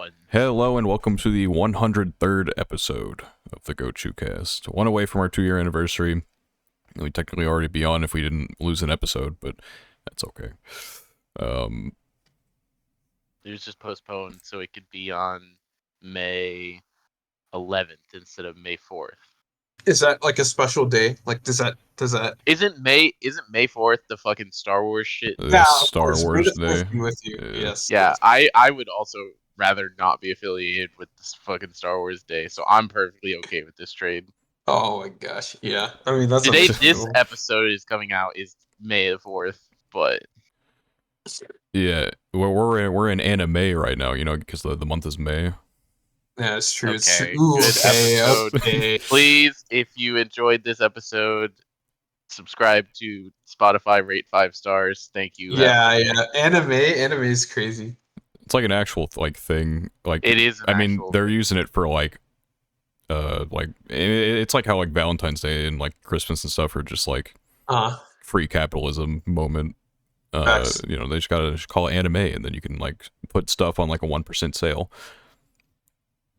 one. Hello and welcome to the 103rd episode of the Gochuucast. One away from our 2-year anniversary. We'd technically already be on if we didn't lose an episode, but that's okay. It was just postponed so it could be on May 11th instead of May 4th. Is that like a special day? Like, does that? Isn't May 4th the fucking Star Wars shit? Yeah, Star of course. Wars May the Day. 4th be with you. Yeah. Yes. Yeah, yes. I would also rather not be affiliated with this fucking Star Wars Day, so I'm perfectly okay with this trade. Oh my gosh. Yeah. I mean, that's The day this understandable. episode is coming out is May the 4th, but Yeah, we're in anime right now, you know, because the month is May. Yeah, it's true. It's okay, true. Ooh, good okay. episode. Okay. Please, if you enjoyed this episode, subscribe to Spotify, rate 5 stars. Thank you. Yeah. Anime is crazy. It's like an actual thing. Like It is. I mean, they're using it for it's like how like Valentine's Day and like Christmas and stuff are just like free capitalism moment. You know, they just call it anime, and then you can like put stuff on like a 1% sale.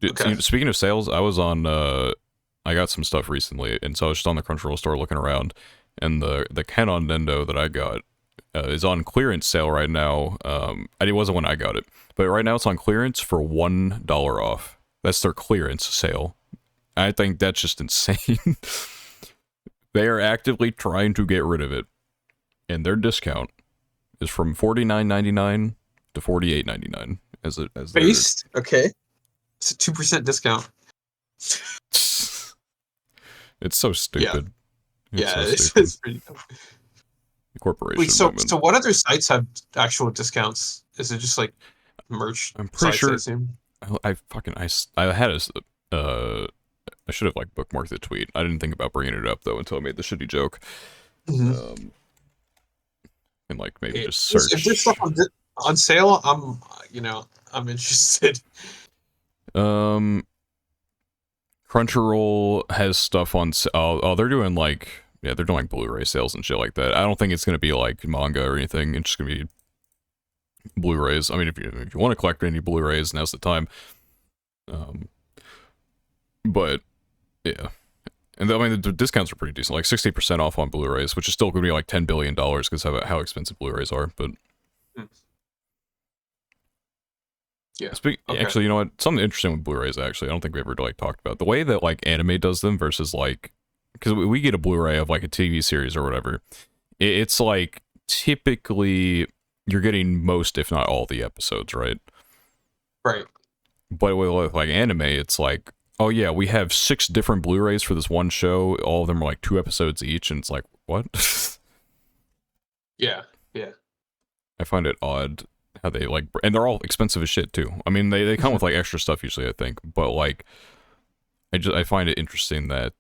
Okay. Speaking of sales, I was on I got some stuff recently, and so I was just on the Crunchyroll store looking around, and the Canon Nendo that I got is on clearance sale right now. It wasn't when I got it, but right now it's on clearance for $1 off. That's their clearance sale. I think that's just insane. They are actively trying to get rid of it, and their discount is from $49.99 to $48.99 as Based. Okay. It's a 2% discount. It's so stupid. It's pretty dumb. The corporation. Wait, so what other sites have actual discounts? Is it just like merch? I'm pretty sure. I had a. I should have like bookmarked the tweet. I didn't think about bringing it up though until I made the shitty joke. Mm-hmm. And like maybe just search. If there's stuff on sale, I'm interested. Crunchyroll has stuff on. Oh, they're doing like they're doing like Blu-ray sales and shit like that. I don't think it's gonna be like manga or anything. It's just gonna be Blu-rays. I mean, if you want to collect any Blu-rays, now's the time. But yeah, and I mean the discounts are pretty decent, like 60% off on Blu-rays, which is still gonna be like $10 billion because of how expensive Blu-rays are. But yeah, actually, you know what? Something interesting with Blu-rays. Actually, I don't think we ever like talked about the way that like anime does them versus like because we get a Blu-ray of like a TV series or whatever. It's like typically you're getting most, if not all, the episodes, right? Right. But with like anime, it's like, oh yeah, we have 6 different Blu-rays for this one show. All of them are like 2 episodes each, and it's like, what? Yeah. I find it odd how they like, and they're all expensive as shit too. I mean, they come with like extra stuff usually, I think, but like, I find it interesting that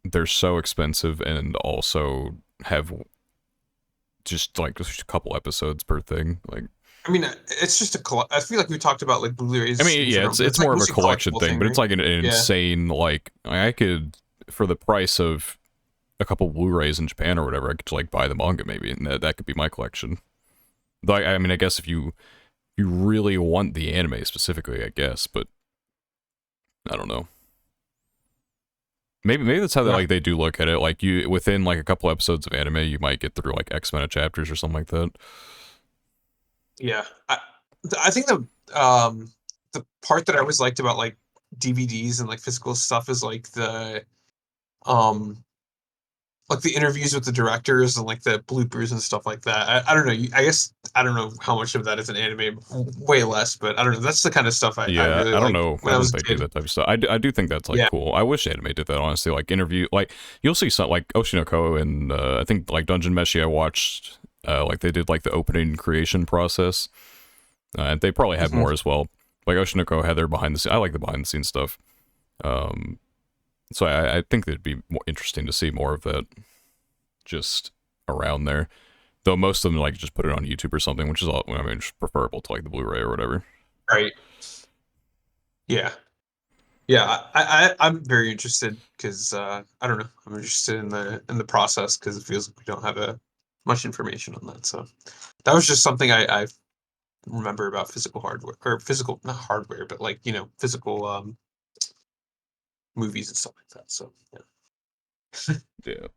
they're so expensive and also have just like a couple episodes per thing, like. I mean, it's just I feel like we talked about like Blu-rays. I mean, yeah, it's like more of a collection thing, but it's like an insane, like, I could, for the price of a couple Blu-rays in Japan or whatever, I could like buy the manga maybe, and that could be my collection. Like, I mean, I guess if you really want the anime specifically, I guess, but I don't know. Maybe that's how they do look at it. Like, you within like a couple episodes of anime, you might get through like X amount of chapters or something like that. Yeah, I think the part that I always liked about like DVDs and like physical stuff is like the interviews with the directors and like the bloopers and stuff like that. I don't know. I guess I don't know how much of that is an anime. Way less, but I don't know. That's the kind of stuff I really I don't liked know. when I was a they kid. do that type of stuff. I do think that's like cool. I wish anime did that, honestly. Like interview, like you'll see some like Oshinoko and I think like Dungeon Meshi I watched. Like they did like the opening creation process, and they probably had more as well. Like Oshinoko had their behind the scenes. I like the behind the scenes stuff. So I think it'd be more interesting to see more of that, just around there. Though most of them like just put it on YouTube or something, which is all. I mean, just preferable to like the Blu-ray or whatever. Right. Yeah. I'm very interested because I don't know. I'm interested in the process because it feels like we don't have much information on that. So that was just something I remember about physical hardware or physical not hardware, but like physical movies and stuff like that. So yeah. Yeah.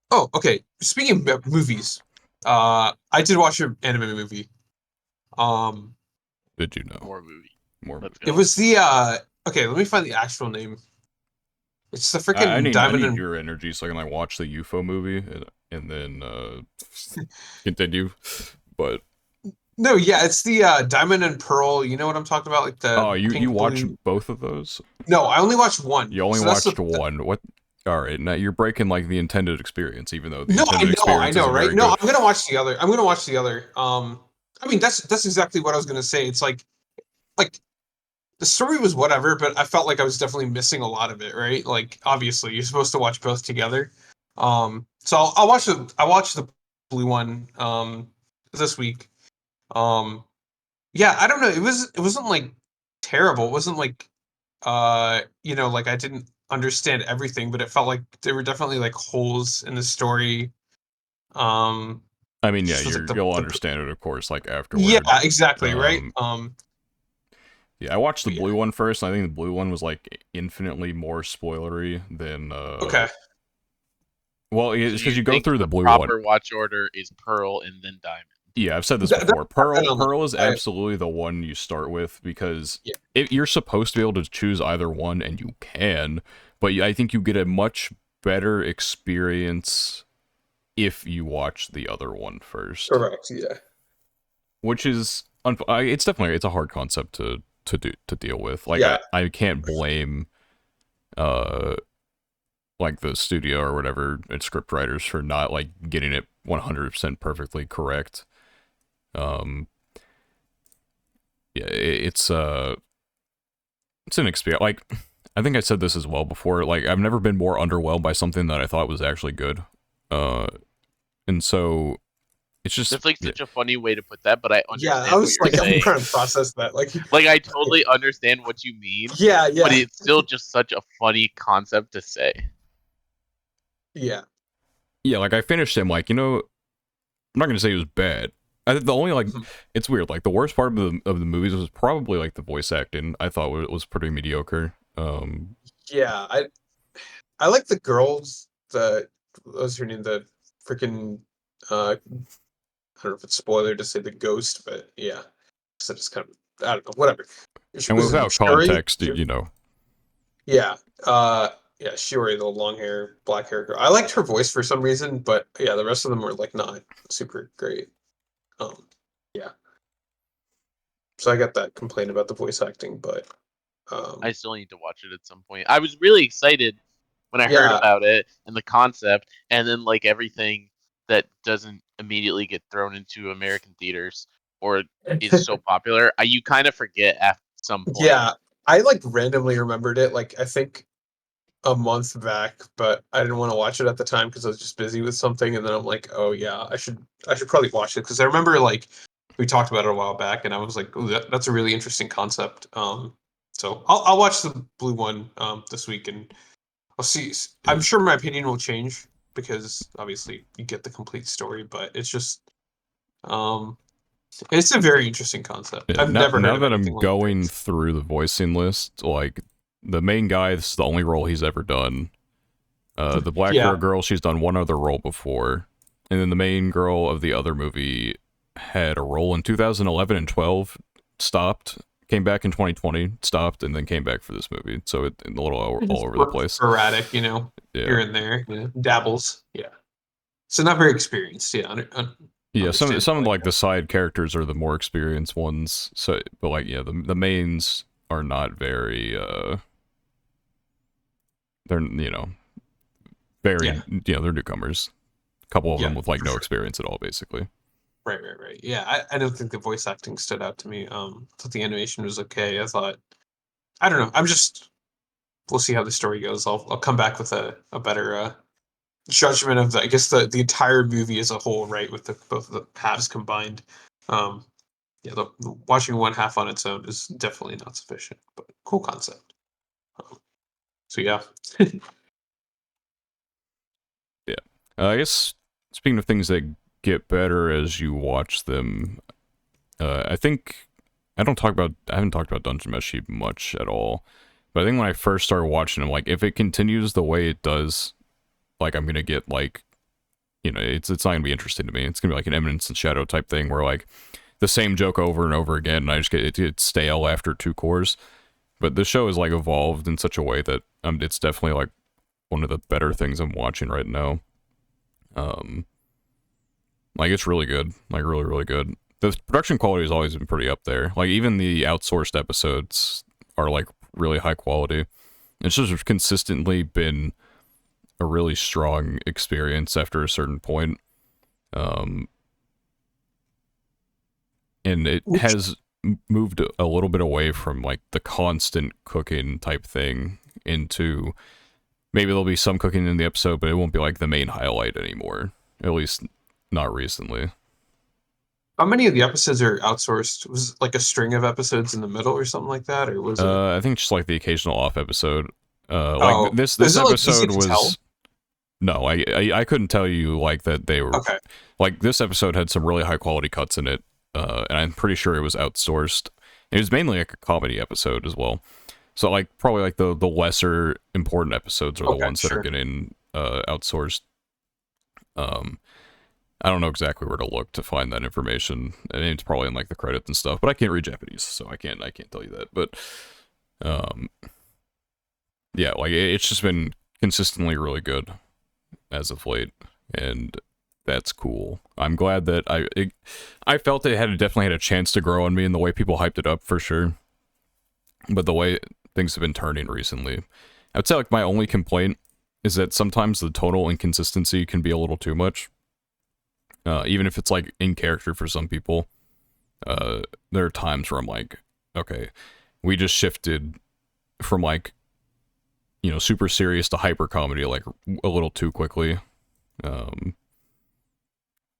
Oh, okay. Speaking of movies, I did watch an anime movie. Um, Did you know? More movie. More Let's it go. movie. was the okay, let me find the actual name. It's the I freaking need Diamond and your energy so I can like watch the UFO movie and then continue. But No, yeah, it's the Diamond and Pearl. You know what I'm talking about? Like the oh, you pink watched blue. both of those? No, I only watched one. You only So that's watched one. What? All right, now you're breaking like the intended experience, even though the no, intended I experience know, isn't right? very No, good. I'm gonna watch the other. I'm gonna watch the other. I mean that's exactly what I was gonna say. It's like the story was whatever, but I felt like I was definitely missing a lot of it, right? Like obviously you're supposed to watch both together. So I'll watch the blue one this week. Um, yeah, I don't know. It wasn't like terrible. It wasn't like like I didn't understand everything, but it felt like there were definitely like holes in the story. Um, I mean, yeah, just with like you'll the understand it, of course, like yeah, afterward. exactly, right? Um, yeah, I watched the But yeah, blue one first. And I think the blue one was like infinitely more spoilery than okay. well, So it's because you you go think through the the blue one. proper watch order is Pearl and then Diamond? Yeah, I've said this That, before. that's Pearl is I, absolutely the one you start with because yeah, you're supposed to be able to choose either one, and you can, but I think you get a much better experience if you watch the other one first, correct. Yeah, which is it's definitely it's a hard concept to deal with. Like yeah, I can't blame uh like the studio or whatever and script writers for not like getting it 100% perfectly correct. Um, yeah, it's an experience. Like, I think I said this as well before. Like, I've never been more underwhelmed by something that I thought was actually good. Uh, and so it's just That's like yeah, such a funny way to put that, but I yeah. I understand what was you're like, I'm saying. trying to process that. Like, Like I totally understand what you mean, yeah, but yeah, it's still just such a funny concept to say. yeah. yeah. Like I finished him. Like I'm not gonna say it was bad. I think the only like Mhm. it's weird. Like the worst part of the movies was probably like the voice acting. I thought was pretty mediocre. Yeah, I like the girls. The what was her name? The freaking I don't know if it's spoiler to say the ghost, but yeah. So just kind of I don't know, whatever. and Was it without Shuri? context, you know, Yeah. Yeah, Shuri, the long hair, black hair girl. I liked her voice for some reason, but yeah, the rest of them were like not super great. Um, yeah. So I got that complaint about the voice acting, but I um still need to watch it at some point. I was really excited when I heard yeah. about it and the concept, and then like everything that doesn't immediately get thrown into American theaters or is so popular, you kind of forget at some point. Yeah. I like randomly remembered it like I think a month back, but I didn't want to watch it at the time because I was just busy with something. And then I'm like, oh yeah, I should probably watch it because I remember like we talked about it a while back, and I was like, oh, that's a really interesting concept. So I'll watch the blue one this week, and I'll see. I'm yeah, sure my opinion will change because obviously you get the complete story, but um it's a very interesting concept. yeah. I've never heard Now of that anything I'm like going this. through the voicing list, like the main guy, this is the only role he's ever done. The black hair Yeah. girl, she's done one other role before, and then the main girl of the other movie had a role in 2011 and 12, stopped, came back in 2020, stopped, and then came back for this movie. So it's a little all over the place. Sporadic, Yeah, here and there, dabbles. Yeah. So not very experienced. Yeah, yeah. Some of understandably. like the side characters are the more experienced ones. So, but like yeah, the mains are not very. They're Yeah, very they're newcomers. A couple of them yeah, with like for no sure. experience at all, basically. Right, right, right. Yeah, I don't think the voice acting stood out to me. I thought the animation was okay. I thought I don't know. We'll see how the story goes. I'll come back with a better judgment of I guess the entire movie as a whole, right? With the both of the halves combined. Um, yeah, watching one half on its own is definitely not sufficient, but cool concept. So yeah, Yeah. I guess speaking of things that get better as you watch them. I think I haven't talked about Dungeon Meshi much at all. But I think when I first started watching them, like if it continues the way it does, like I'm gonna get like, it's not gonna be interesting to me. It's gonna be like an Eminence and Shadow type thing where like the same joke over and over again, and I just get stale after 2 cores. But this show is like evolved in such a way that it's definitely like one of the better things I'm watching right now. Like it's really good, like really really good. The production quality has always been pretty up there. Like even the outsourced episodes are like really high quality. It's just consistently been a really strong experience after a certain point. And it has moved a little bit away from like the constant cooking type thing into maybe there'll be some cooking in the episode, but it won't be like the main highlight anymore. At least not recently. How many of the episodes are outsourced? Was it like a string of episodes in the middle or something like that, or was it? I think just like the occasional off episode. Like Oh, this is it like easy episode to tell? was. No, I couldn't tell you like that they were. Okay. Like this episode had some really high quality cuts in it, and I'm pretty sure it was outsourced. It was mainly like a comedy episode as well. So like probably like the lesser important episodes are the Okay, ones that are sure. getting outsourced. I don't know exactly where to look to find that information. And it's probably in like the credits and stuff, but I can't read Japanese, so I can't tell you that. But yeah, like it's just been consistently really good as of late, and that's cool. I'm glad that I felt it definitely had a chance to grow on me in the way people hyped it up for sure. But the way things have been turning recently, I would say like my only complaint is that sometimes the tonal inconsistency can be a little too much. Even if it's like in character for some people, there are times where I'm like, okay, we just shifted from like, super serious to hyper comedy like a little too quickly. But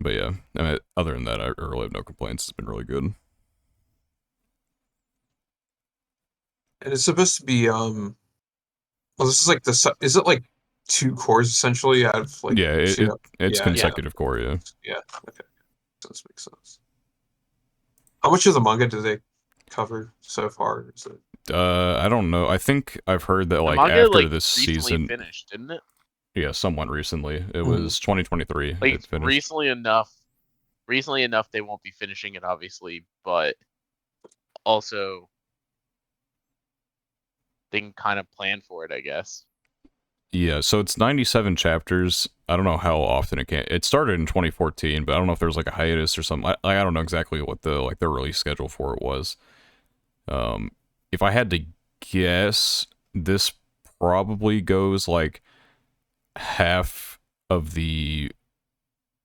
yeah, I mean, other than that, I really have no complaints. It's been really good. And it's supposed to be well, this is like is it like 2 cores essentially out of like Yeah, two? it's Yeah, yeah, consecutive core. Yeah. yeah. Okay, this makes sense. How much of the manga do they cover so far? Is it? I don't know. I think I've heard that The like manga after like this recently season, finished, didn't it? yeah, somewhat recently. It was 2023. Like It finished. recently enough. Recently enough, they won't be finishing it, obviously, but also they can kind of plan for it, I guess. Yeah, so it's 97 chapters. I don't know how often it can. It started in 2014, but I don't know if there was like a hiatus or something. I don't know exactly what the release schedule for it was. If I had to guess, this probably goes like half of the,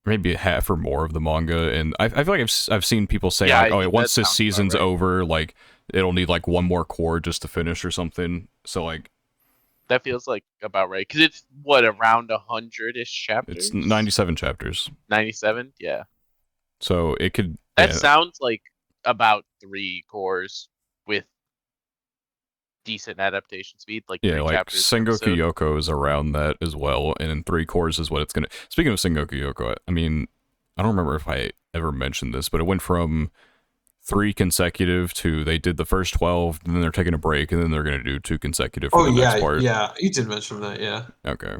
maybe half or more of the manga, and I feel like I've seen people say Yeah, like, I oh, think once that this sounds about season's right. over, like it'll need like one more core just to finish or something. So like That feels like about right because it's what around 100-ish it's chapters. 97 chapters. 97, yeah. So it could, That yeah, sounds like about 3 cores with decent adaptation speed, like yeah, three like chapters an Sengoku episode. Yoko is around that as well, and in 3 cores is what it's gonna. Speaking of Sengoku Yoko, I mean, I don't remember if I ever mentioned this, but it went from 3 consecutive to they did the first 12, and then they're taking a break, and then they're gonna do 2 consecutive for Oh the next yeah, part. yeah. You did mention that. Yeah. Okay.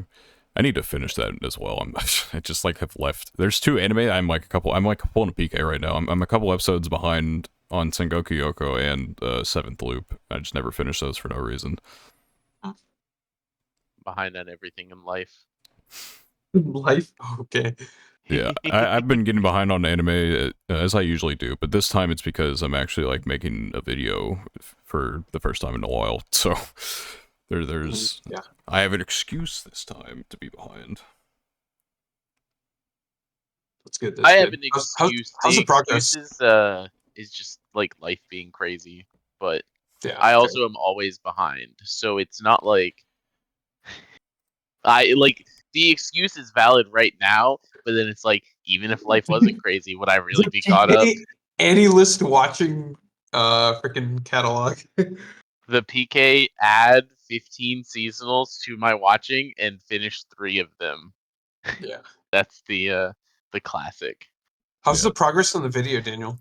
I need to finish that as well. I just like have left. There's 2 anime. I'm like pulling a PK right now. I'm a couple episodes behind on Sengoku Yoko and Seventh Loop. I just never finished those for no reason. Behind on everything in life. Life. Okay. Yeah, I've been getting behind on anime as I usually do, but this time it's because I'm actually like making a video for the first time in a while. So there's Yeah. I have an excuse this time to be behind. That's good. I That's have good. an excuse. How's The the progress? excuse is just like life being crazy, but Yeah. I Okay. also am always behind. So it's not like I like the excuse is valid right now, but then it's like even if life wasn't crazy, would I really be caught up? Any list watching freaking catalog. The PK add 15 seasonals to my watching and finish 3 of them. Yeah. That's the the classic. How's Yeah. the progress on the video, Daniel?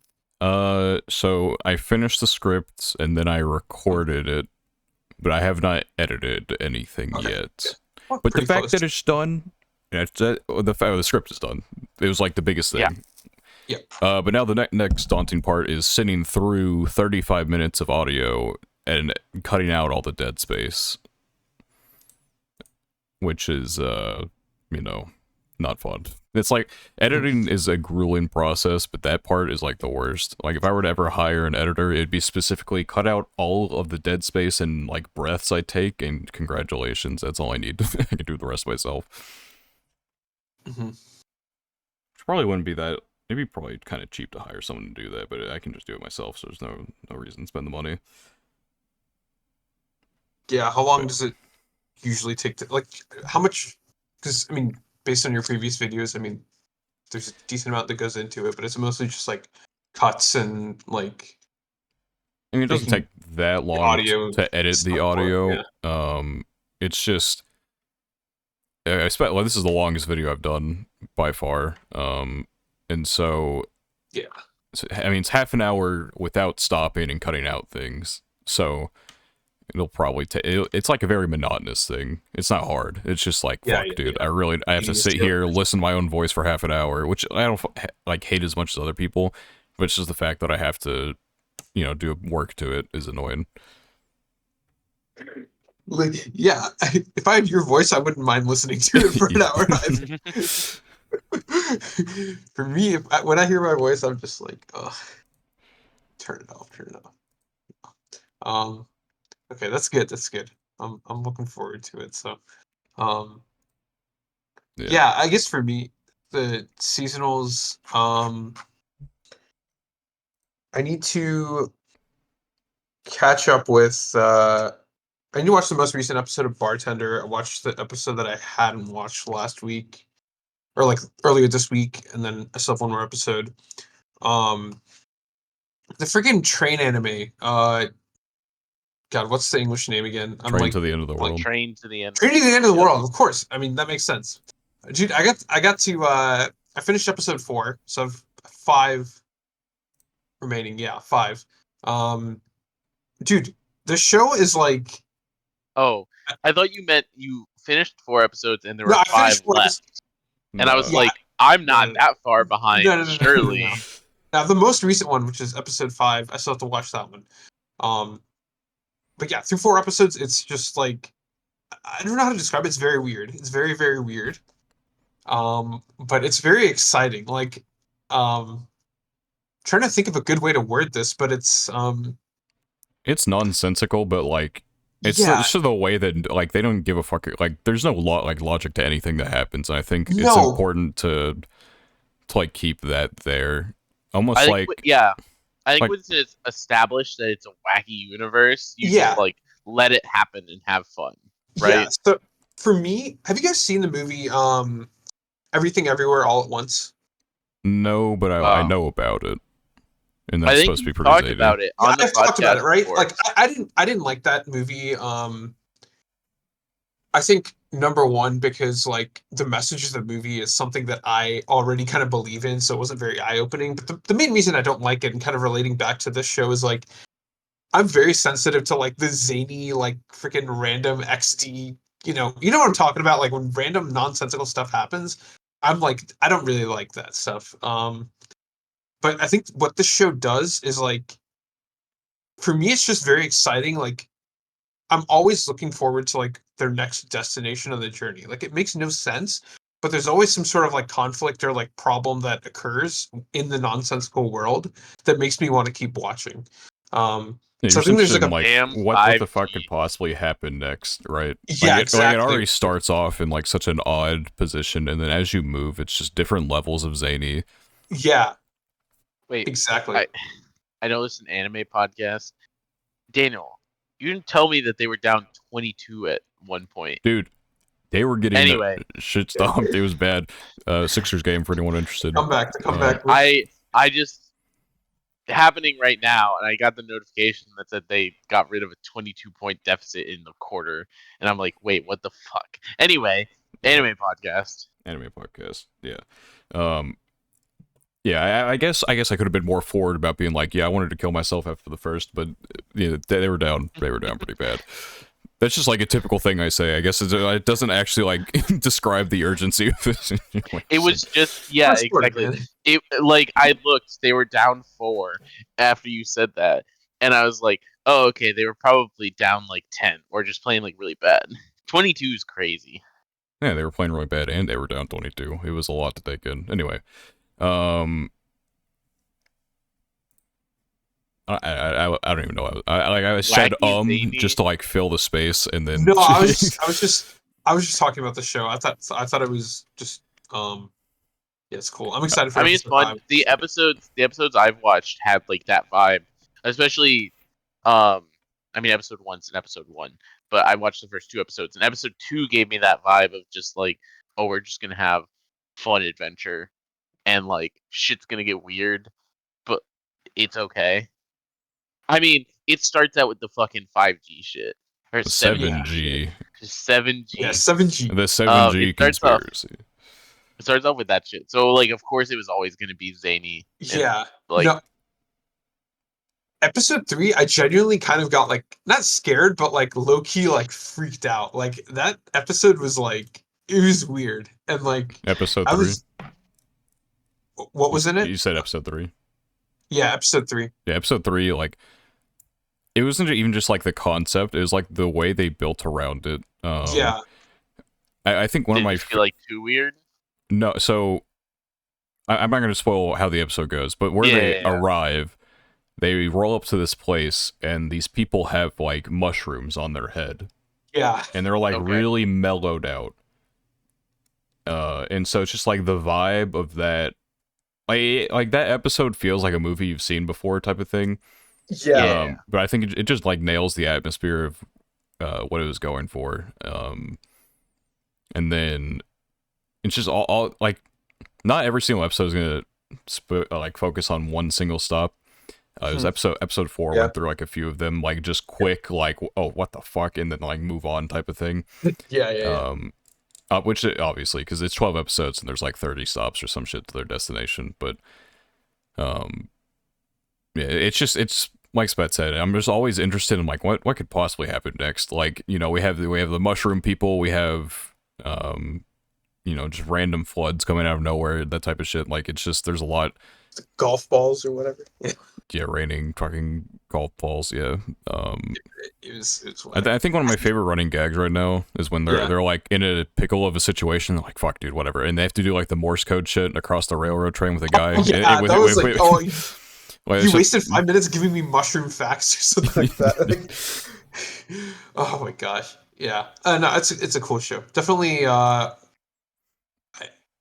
So I finished the scripts and then I recorded it, but I have not edited anything Okay. yet. Well, But the pretty fact close. that it's done, the script is done. It was like the biggest thing. Yeah. But now the next daunting part is sitting through 35 minutes of audio and cutting out all the dead space, which is, not fun. It's like, editing is a grueling process, but that part is like the worst. Like, if I were to ever hire an editor, it'd be specifically cut out all of the dead space and, like, breaths I take, and congratulations, that's all I need. I can do the rest myself. Mm-hmm. Which probably wouldn't be that, it'd be probably kind of cheap to hire someone to do that, but I can just do it myself, so there's no reason to spend the money. Yeah, how long does it usually take to, like, how much, because, I mean, based on your previous videos, I mean, there's a decent amount that goes into it, but it's mostly just, like, cuts and, like, I mean, it doesn't making take that the long audio to edit the sound more, audio. It's just, well, this is the longest video I've done by far. And so, yeah. I mean, it's half an hour without stopping and cutting out things. So it'll probably take. It's like a very monotonous thing. It's not hard. It's just like, Yeah, fuck, yeah, dude. yeah. I have to sit here, listen to my own voice for half an hour, which I don't like hate as much as other people. But it's just the fact that I have to, do work to it is annoying. Like, yeah, if I had your voice, I wouldn't mind listening to it for an hour either. For me, when I hear my voice, I'm just like, ugh, turn it off, turn it off. Okay, that's good. That's good. I'm looking forward to it. So, um, yeah, I guess for me, the seasonals, I need to catch up with. I need to watch the most recent episode of Bartender. I watched the episode that I hadn't watched last week, or like earlier this week, and then I still have one more episode. Um, the freaking train anime. God, what's the English name again? I'm Train like to the end of the like world. Train to the end. Train to the end of the Yep. world. Of course. I mean that makes sense. Dude, I got to I finished episode 4, so I've 5 remaining. Yeah, 5. Um, dude, the show is like Oh, I thought you meant you finished 4 episodes and there no, were I 5 finished 4 episodes. left. And I was Yeah, like, I'm no, not no, that far behind, no, no, no, no, no, no, no. surely. Now the most recent one, which is episode 5, I still have to watch that one. But yeah, through 4 episodes, it's just like I don't know how to describe it. It's very weird. It's very, very weird. But it's very exciting. Like, trying to think of a good way to word this, but It's nonsensical, but like it's yeah, just the way that like they don't give a fuck. Like there's no logic to anything that happens. And I think it's no, important to like keep that there. I Almost think, like yeah. I think like once it's established that it's a wacky universe, you just, yeah, like, let it happen and have fun, yeah. right? So for me, have you guys seen the movie Everything Everywhere All at Once? no, but I Um, know about it, and I that's think supposed to be you've pretty talked zany. about it Yeah, on the I've talked about it, podcast right? before. Like I didn't like that movie. I think number one because like the message of the movie is something that I already kind of believe in, so it wasn't very eye opening. But the main reason I don't like it, and kind of relating back to this show, is like I'm very sensitive to like the zany, like freaking random XD. You know what I'm talking about. Like when random nonsensical stuff happens, I'm like I don't really like that stuff. But I think what this show does is like for me, it's just very exciting. Like I'm always looking forward to like their next destination on the journey. Like it makes no sense, but there's always some sort of like conflict or like problem that occurs in the nonsensical world that makes me want to keep watching. Yeah, So you're I think there's interested like in a like Damn what the fuck 5D. could possibly happen next, right? yeah, It exactly. already starts off in like such an odd position, and then as you move, it's just different levels of zany. Yeah, Wait, exactly. I know this is an anime podcast. Daniel, you didn't tell me that they were down 22 at one point. Dude, they were getting Anyway, shit stomped. It was bad. Sixers game for anyone interested. The comeback. I just happening right now, and I got the notification that said they got rid of a 22-point deficit in the quarter, and I'm like, wait, what the fuck? Anyway, anime podcast. Anime podcast. Yeah. Yeah, I guess I could have been more forward about being like, yeah, I wanted to kill myself after the first, but yeah, they were down. They were down pretty bad. That's just like a typical thing I say. I guess it doesn't actually like describe the urgency of this situation. It was just, yeah, Fast forward, exactly. man. It like I looked, they were down 4 after you said that, and I was like, oh, okay, they were probably down like 10 or just playing like really bad. 22 is crazy. Yeah, they were playing really bad, and they were down 22. It was a lot to take in. Anyway, um, I don't even know. I said Wacky and just zany. to like fill the space, and then No, I was just talking about the show. I thought it was just yeah, it's cool. I'm excited for I mean, it's episode fun. 5. The episodes I've watched had like that vibe, especially. I mean, episode one's an episode 1, but I watched the first 2 episodes, and episode 2 gave me that vibe of just like, oh, we're just gonna have fun adventure, and like shit's gonna get weird, but it's okay. I mean, it starts out with the fucking 5G shit or 7G shit. 7G, Just Yeah, 7G. 7G. the It 7G starts off. conspiracy. It starts off with that shit. So like, of course, it was always gonna be zany and Yeah. like No, episode 3, I genuinely kind of got like not scared, but like low key like freaked out. Like that episode was like it was weird and like Episode I 3. was what was in it? You said episode 3. Yeah, episode 3. Yeah, episode 3. Like, it wasn't even just like the concept; it was like the way they built around it. Yeah. I think one did of it my just feel like too weird. no. So I'm not going to spoil how the episode goes, but where Yeah, they yeah, yeah. arrive, they roll up to this place, and these people have like mushrooms on their head, Yeah. and they're like Okay. really mellowed out. And so it's just like the vibe of that, like that episode feels like a movie you've seen before type of thing. Yeah. But I think it just like nails the atmosphere of what it was going for. And then it's just all like not every single episode is gonna like focus on one single stop. It was episode 4 Yeah. went through like a few of them, like just quick, like, oh, what the fuck, and then like move on type of thing. Yeah. Which obviously, because it's 12 episodes and there's like 30 stops or some shit to their destination. But yeah, it's like Spet said, I'm just always interested in like what could possibly happen next. Like, you know, we have the mushroom people, we have just random floods coming out of nowhere, that type of shit. Like, it's just there's a lot. Golf balls or whatever. Yeah, raining fucking golf balls. Yeah. It was I think one of my favorite running gags right now is when they're like in a pickle of a situation. They're like, "Fuck, dude, whatever," and they have to do like the Morse code shit across the railroad train with a guy. Yeah, that was like, oh, well, you so- wasted 5 minutes giving me mushroom facts or something like that. Oh my gosh, yeah. No, it's a cool show. Definitely,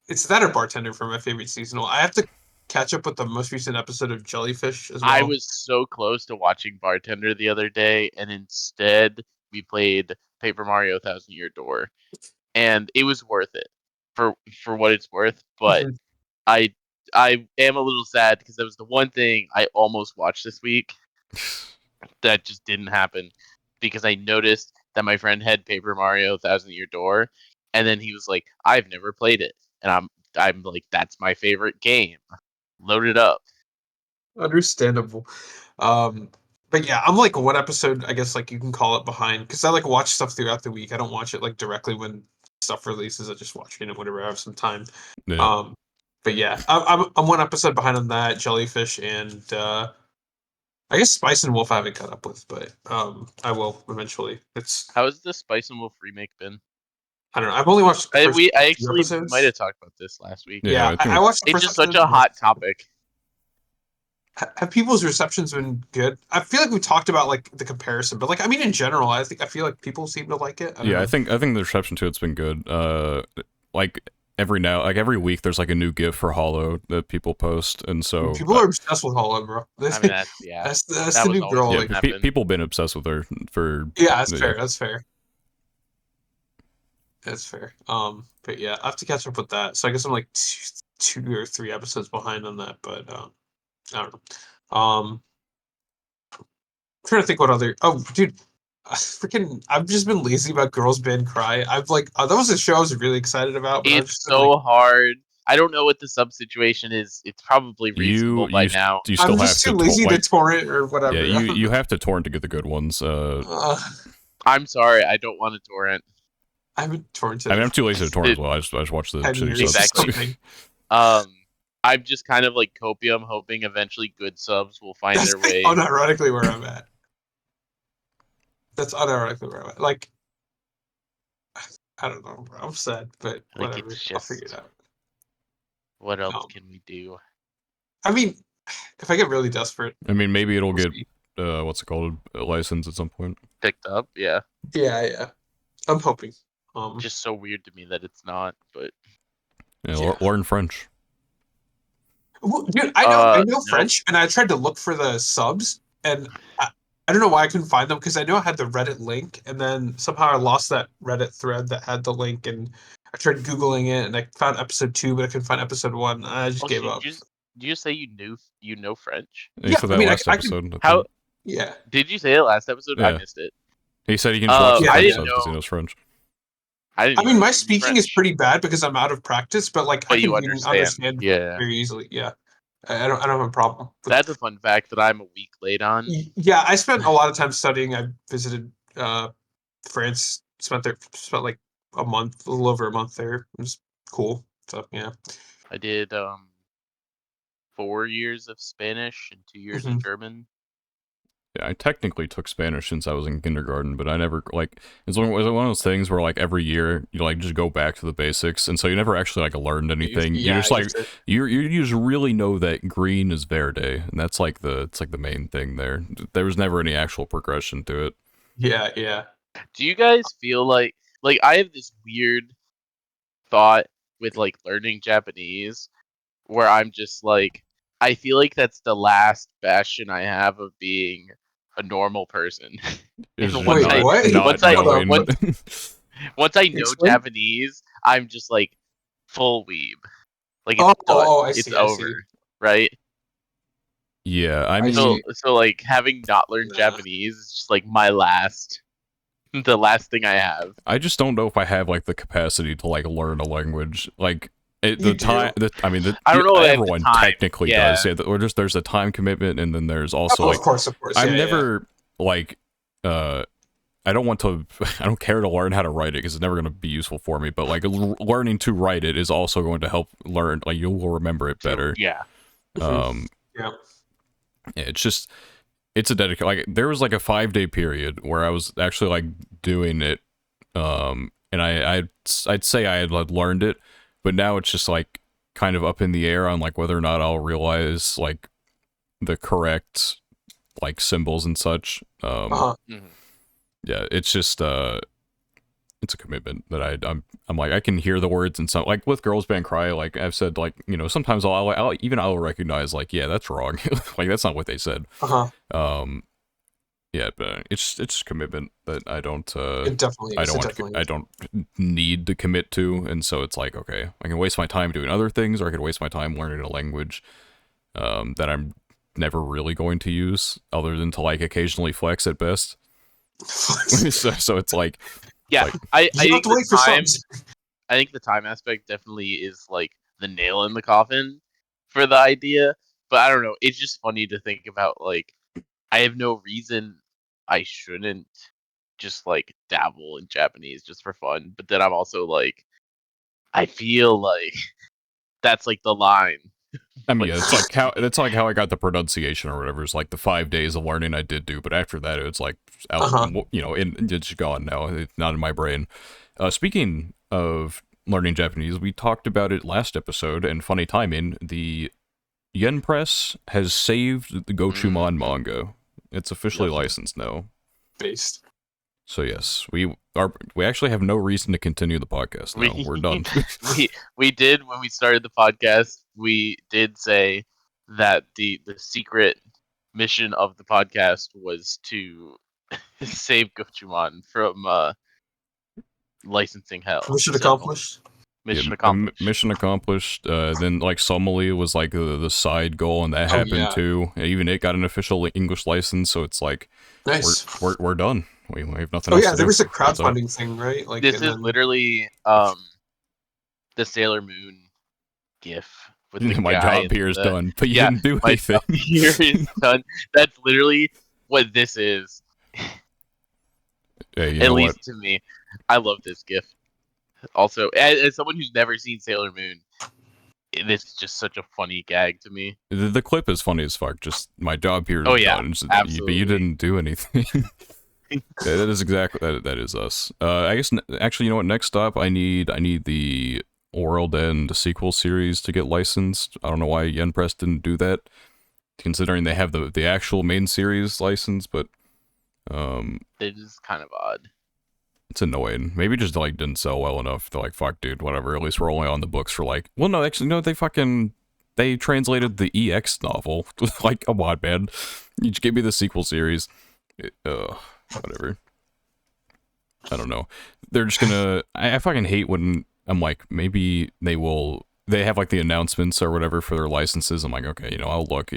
it's that or Bartender for my favorite seasonal. I have to catch up with the most recent episode of Jellyfish as well. I was so close to watching Bartender the other day, and instead we played Paper Mario Thousand Year Door, and it was worth it for what it's worth. But Mhm. I am a little sad because that was the one thing I almost watched this week that just didn't happen because I noticed that my friend had Paper Mario Thousand Year Door, and then he was like, "I've never played it," and I'm like, "That's my favorite game. Load it up." Understandable. But yeah, I'm like one episode, I guess like you can call it behind because I like watch stuff throughout the week. I don't watch it like directly when stuff releases. I just watch it whenever I have some time. yeah. But yeah, I'm one episode behind on that Jellyfish and I guess Spice and Wolf I haven't caught up with, but I will eventually. How has the Spice and Wolf remake been? I don't know. I've only watched the first I few actually episodes. might have talked about this last week. Yeah, Yeah, I think I watched the It's first just such a episode. hot topic. Have people's receptions been good? I feel like we talked about like the comparison, but like I mean in general, I feel like people seem to like it. I don't know. I think the reception to it's been good. Like every week there's like a new GIF for Hollow that people post, and so People are obsessed with Hollow, bro. I mean, that's that's that the was new always girl. gonna Like, happen. people been obsessed with her for yeah, that's yeah. fair. That's fair. That's fair. But yeah, I have to catch up with that. So I guess I'm like two or three episodes behind on that. But I don't know. Trying to think what other. Oh, dude, freaking! I've just been lazy about Girls Band Cry. I've like that was a show I was really excited about, but I've It's just been so like, hard I don't know what the sub situation is. It's probably reasonable by now. You still I'm have just to too lazy to torrent or whatever. Yeah, you have to torrent to get the good ones. I'm sorry, I don't want to torrent. I haven't torrented. I mean, I'm too lazy to torrent as well. I just watch the 10 shitty years. subs. Exactly. I'm just kind of like copium, hoping eventually good subs will find That's their way. unironically where I'm at. That's unironically where I'm at. Like, I don't know, bro. I'm sad, but Like, whatever. it's I'll figure just- it out. What else can we do? I mean, if I get really desperate, I mean, maybe it'll we'll get see. what's it called, a license at some point. Picked up, yeah. Yeah. I'm hoping. Just so weird to me that it's not, but Yeah, learn French. Well, dude, I know no. French, and I tried to look for the subs, and I don't know why I couldn't find them because I know I had the Reddit link, and then somehow I lost that Reddit thread that had the link, and I tried googling it, and I found episode 2, but I couldn't find episode 1. And I just gave up. Did you say you know French? He said that last episode. How? Yeah. Did you say it last episode? Yeah. I missed it. He said he can just watch the I didn't episodes because he know. knows French. I mean, my speaking is pretty bad because I'm out of practice, but like But I can you even understand. Yeah. very easily. Yeah, I don't have a problem. That's a fun fact that I'm a week late on. Yeah, I spent a lot of time studying. I visited France. Spent like a little over a month there. It was cool. So yeah, I did 4 years of Spanish and 2 years of German. Yeah, I technically took Spanish since I was in kindergarten, but I never, like, it's one of those things where, like, every year, you, like, just go back to the basics, and so you never actually, like, learned anything. Yeah, You're just, like, you just really know that green is verde, and that's, like, it's, like, the main thing there. There was never any actual progression to it. Yeah. Do you guys feel like I have this weird thought with, like, learning Japanese, where I'm just, like, I feel like that's the last bastion I have of being a normal person. Once I know Japanese, I'm just like full weeb. Like it's done. It's over, right? Yeah, I mean, so like having not learned Japanese is just like the last thing I have. I just don't know if I have like the capacity to like learn a language. Like I don't know. Everyone technically does. Yeah, or just there's a time commitment, and then there's also of course. I'm never like I don't care to learn how to write it because it's never going to be useful for me. But like learning to write it is also going to help learn. Like you will remember it better. Yeah. It's a dedication. Like there was like a 5-day period where I was actually like doing it, and I'd say I had learned it. But now it's just like kind of up in the air on like whether or not I'll realize like the correct like symbols and such. Yeah, it's just it's a commitment that I'm like I can hear the words and some like with Girls Band Cry, like I've said, like, you know, sometimes I'll recognize like, yeah, that's wrong. Like that's not what they said. Yeah, but it's commitment that I don't I don't need to commit to, and so it's like, okay, I can waste my time doing other things, or I can waste my time learning a language that I'm never really going to use, other than to like occasionally flex at best. so it's like, yeah, like, I think I think the time aspect definitely is like the nail in the coffin for the idea, but I don't know. It's just funny to think about like. I have no reason I shouldn't just like dabble in Japanese just for fun, but then I'm also like, I feel like that's like the line. I mean, yeah, it's like how I got the pronunciation or whatever. It's like the 5 days of learning I did do, but after that, it's like, you know, it's gone now. It's not in my brain. Speaking of learning Japanese, we talked about it last episode, and funny timing, the Yen Press has saved the Gochuucast manga. It's officially licensed now. Based. So yes, we actually have no reason to continue the podcast now. We're done. we did when we started the podcast. We did say that the secret mission of the podcast was to save Gochuucast from licensing hell. Mission accomplished. Mission accomplished. Mission accomplished. Then like Somali was like the side goal, and that happened too. Even it got an official English license, so it's like nice. We're done. We have nothing else to do. There was a crowdfunding thing, right? Like this is literally the Sailor Moon GIF with the My guy job here is the, done, but you yeah, didn't do my anything. job here is done. That's literally what this is. Hey, you At know what? least to me, I love this GIF. Also, as someone who's never seen Sailor Moon, this is just such a funny gag to me. The clip is funny as fuck. Just my job here Oh is yeah, done, but you absolutely. didn't do anything. Yeah, that is exactly that is us. I guess actually, you know what? Next up, I need the World End sequel series to get licensed. I don't know why Yen Press didn't do that, considering they have the actual main series license, but It is kind of odd. it's annoying. Maybe just like didn't sell well enough. They're like, fuck, dude, whatever. At least we're only on the books for like. Well, no, actually, no. They translated the EX novel. Like, come on, man. You just give me the sequel series. Whatever. I don't know. They're just gonna. I fucking hate when I'm like, maybe they have like the announcements or whatever for their licenses. I'm like, okay, I'll look.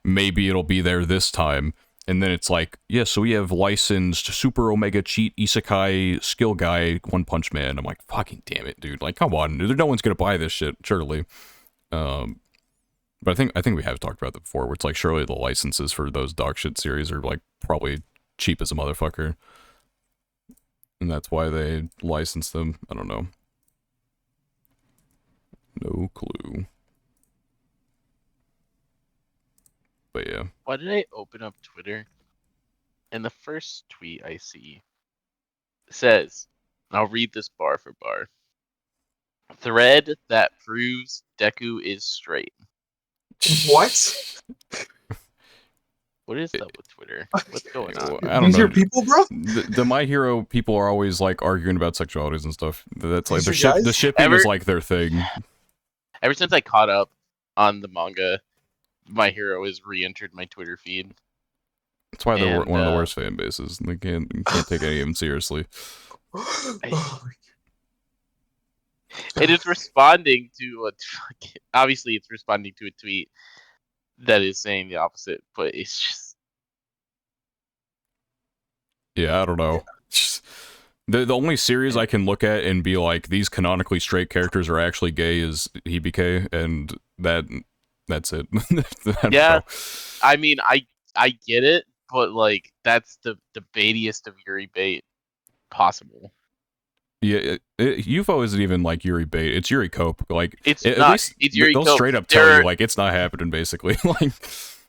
Maybe it'll be there this time. And then it's like, yeah, so we have licensed Super Omega Cheat Isekai Skill Guy One Punch Man. I'm like, fucking damn it, dude. Like, come on. No one's gonna buy this shit, surely. But I think we have talked about that before, where it's like, surely the licenses for those dog shit series are like probably cheap as a motherfucker. And that's why they license them. I don't know. No clue. But yeah. Why did I open up Twitter? And the first tweet I see says, I'll read this bar for bar. Thread that proves Deku is straight. What? What is up with Twitter? What's going on? I don't These know. are people, bro? The My Hero people are always like arguing about sexualities and stuff. That's like These are guys? the shipping is like their thing. Ever since I caught up on the manga, My Hero has re-entered my Twitter feed. That's why they're And, one of the worst fan bases. You can't take any of them seriously. It is responding to obviously it's responding to a tweet that is saying the opposite, but it's just Yeah, I don't know. The only series I can look at and be like, these canonically straight characters are actually gay is Hibike, and that's it. yeah. I mean, I get it, but like that's the baitiest of Yuri bait possible. Yeah, UFO isn't even like Yuri bait. It's Yuri Cope. Like, It's at not. least It's Yuri they'll Cope. straight up tell you like it's not happening. Basically, like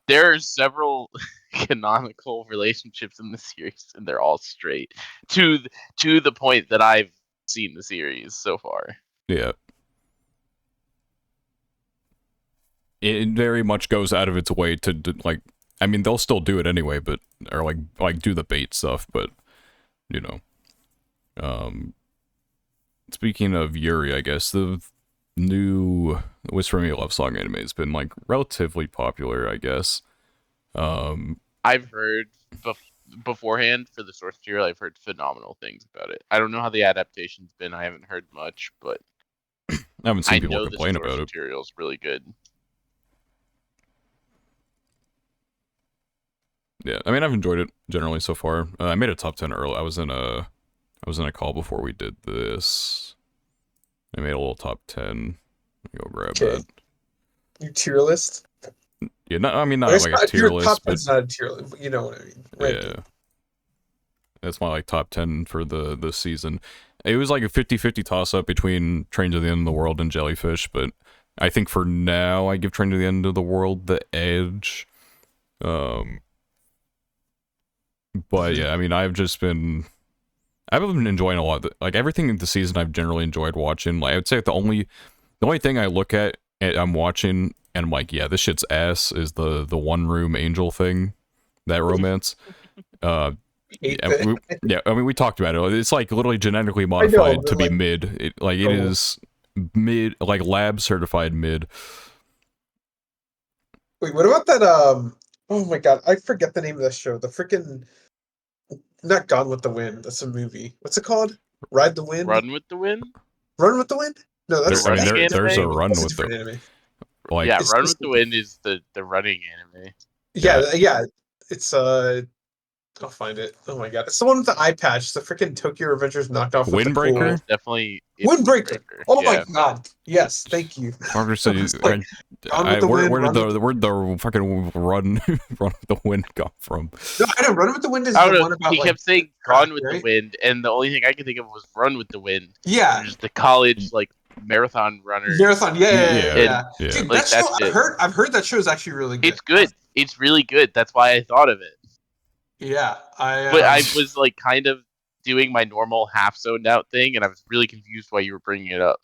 There are several canonical relationships in the series, and they're all straight to the point that I've seen the series so far. yeah. It very much goes out of its way to like. I mean, they'll still do it anyway, but or like do the bait stuff, but Speaking of Yuri, I guess the new Whisper Me a Love Song anime has been like relatively popular, I guess. I've heard beforehand for the source material, I've heard phenomenal things about it. I don't know how the adaptation's been. I haven't heard much, but I haven't seen people know complain the source about it. material is really good. Yeah, I mean, I've enjoyed it generally so far. I made a top 10 early. I was in a call before we did this. I made a little top 10. Let me go grab that. Your tier list? Yeah, I mean, not like a tier list, but it's not a tier list. You know what I mean? Ranking. Yeah. That's my like top 10 for the season. It was like a 50-50 toss-up between Train to the End of the World and Jellyfish, but I think for now I give Train to the End of the World the edge. But yeah, I mean, I've been enjoying a lot. Like everything in the season, I've generally enjoyed watching. Like I would say the only thing I look at I'm watching and I'm like, yeah, this shit's ass is the one room angel thing, that romance. I mean, we talked about it. It's like literally genetically modified to be mid. It is mid, like lab certified mid. Wait, what about that? Oh my god, I forget the name of that show. The freaking not Gone with the Wind. That's a movie. What's it called? Ride the Wind. Run with the Wind. Run with the Wind. No, that's there's a Run with the anime. Like, yeah, Run with the Wind is the running anime. Yeah. It's I'll find it. Oh my god, it's the one with the eye patch. The freaking Tokyo Revengers knocked off with the cool Windbreaker? Definitely Windbreaker. Oh Yeah. my god, yes, thank you. Parker said, It's like, Run with the where wind, did run with the fucking run with the wind come from? No, I know. Run with the Wind is I the don't know. one about He like kept saying crack, "Gone with the right? Wind," and the only thing I could think of was "Run with the Wind." Yeah, Just the college like marathon runners. marathon. Yeah, Yeah. yeah. Dude, Like that show that's it. I've heard that show is actually really good. It's good. It's really good. That's why I thought of it. Yeah, But I was like kind of doing my normal half zoned out thing, and I was really confused why you were bringing it up.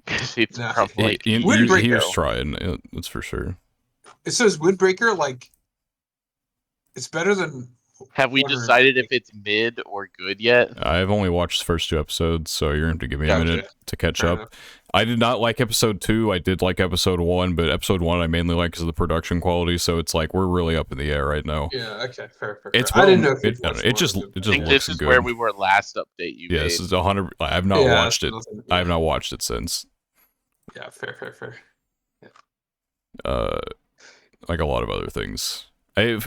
Because it's Nah. from like He Windbreaker. was trying, that's for sure. It says Windbreaker like it's better than. Have we Wonder- decided if it's mid or good yet? I've only watched the first 2 episodes, so you're going to have to give me a Gotcha. minute to catch Fair up. enough. I did not like episode 2. I did like episode 1, but episode 1 I mainly like because of the production quality. So it's like we're really up in the air right now. Yeah. Okay. Fair. It's I didn't know. it, it just I think looks this is good. where we were last update you Yeah, made. this is 100. I have not watched it. Nothing, I have not watched it since. Yeah. Fair. Like a lot of other things.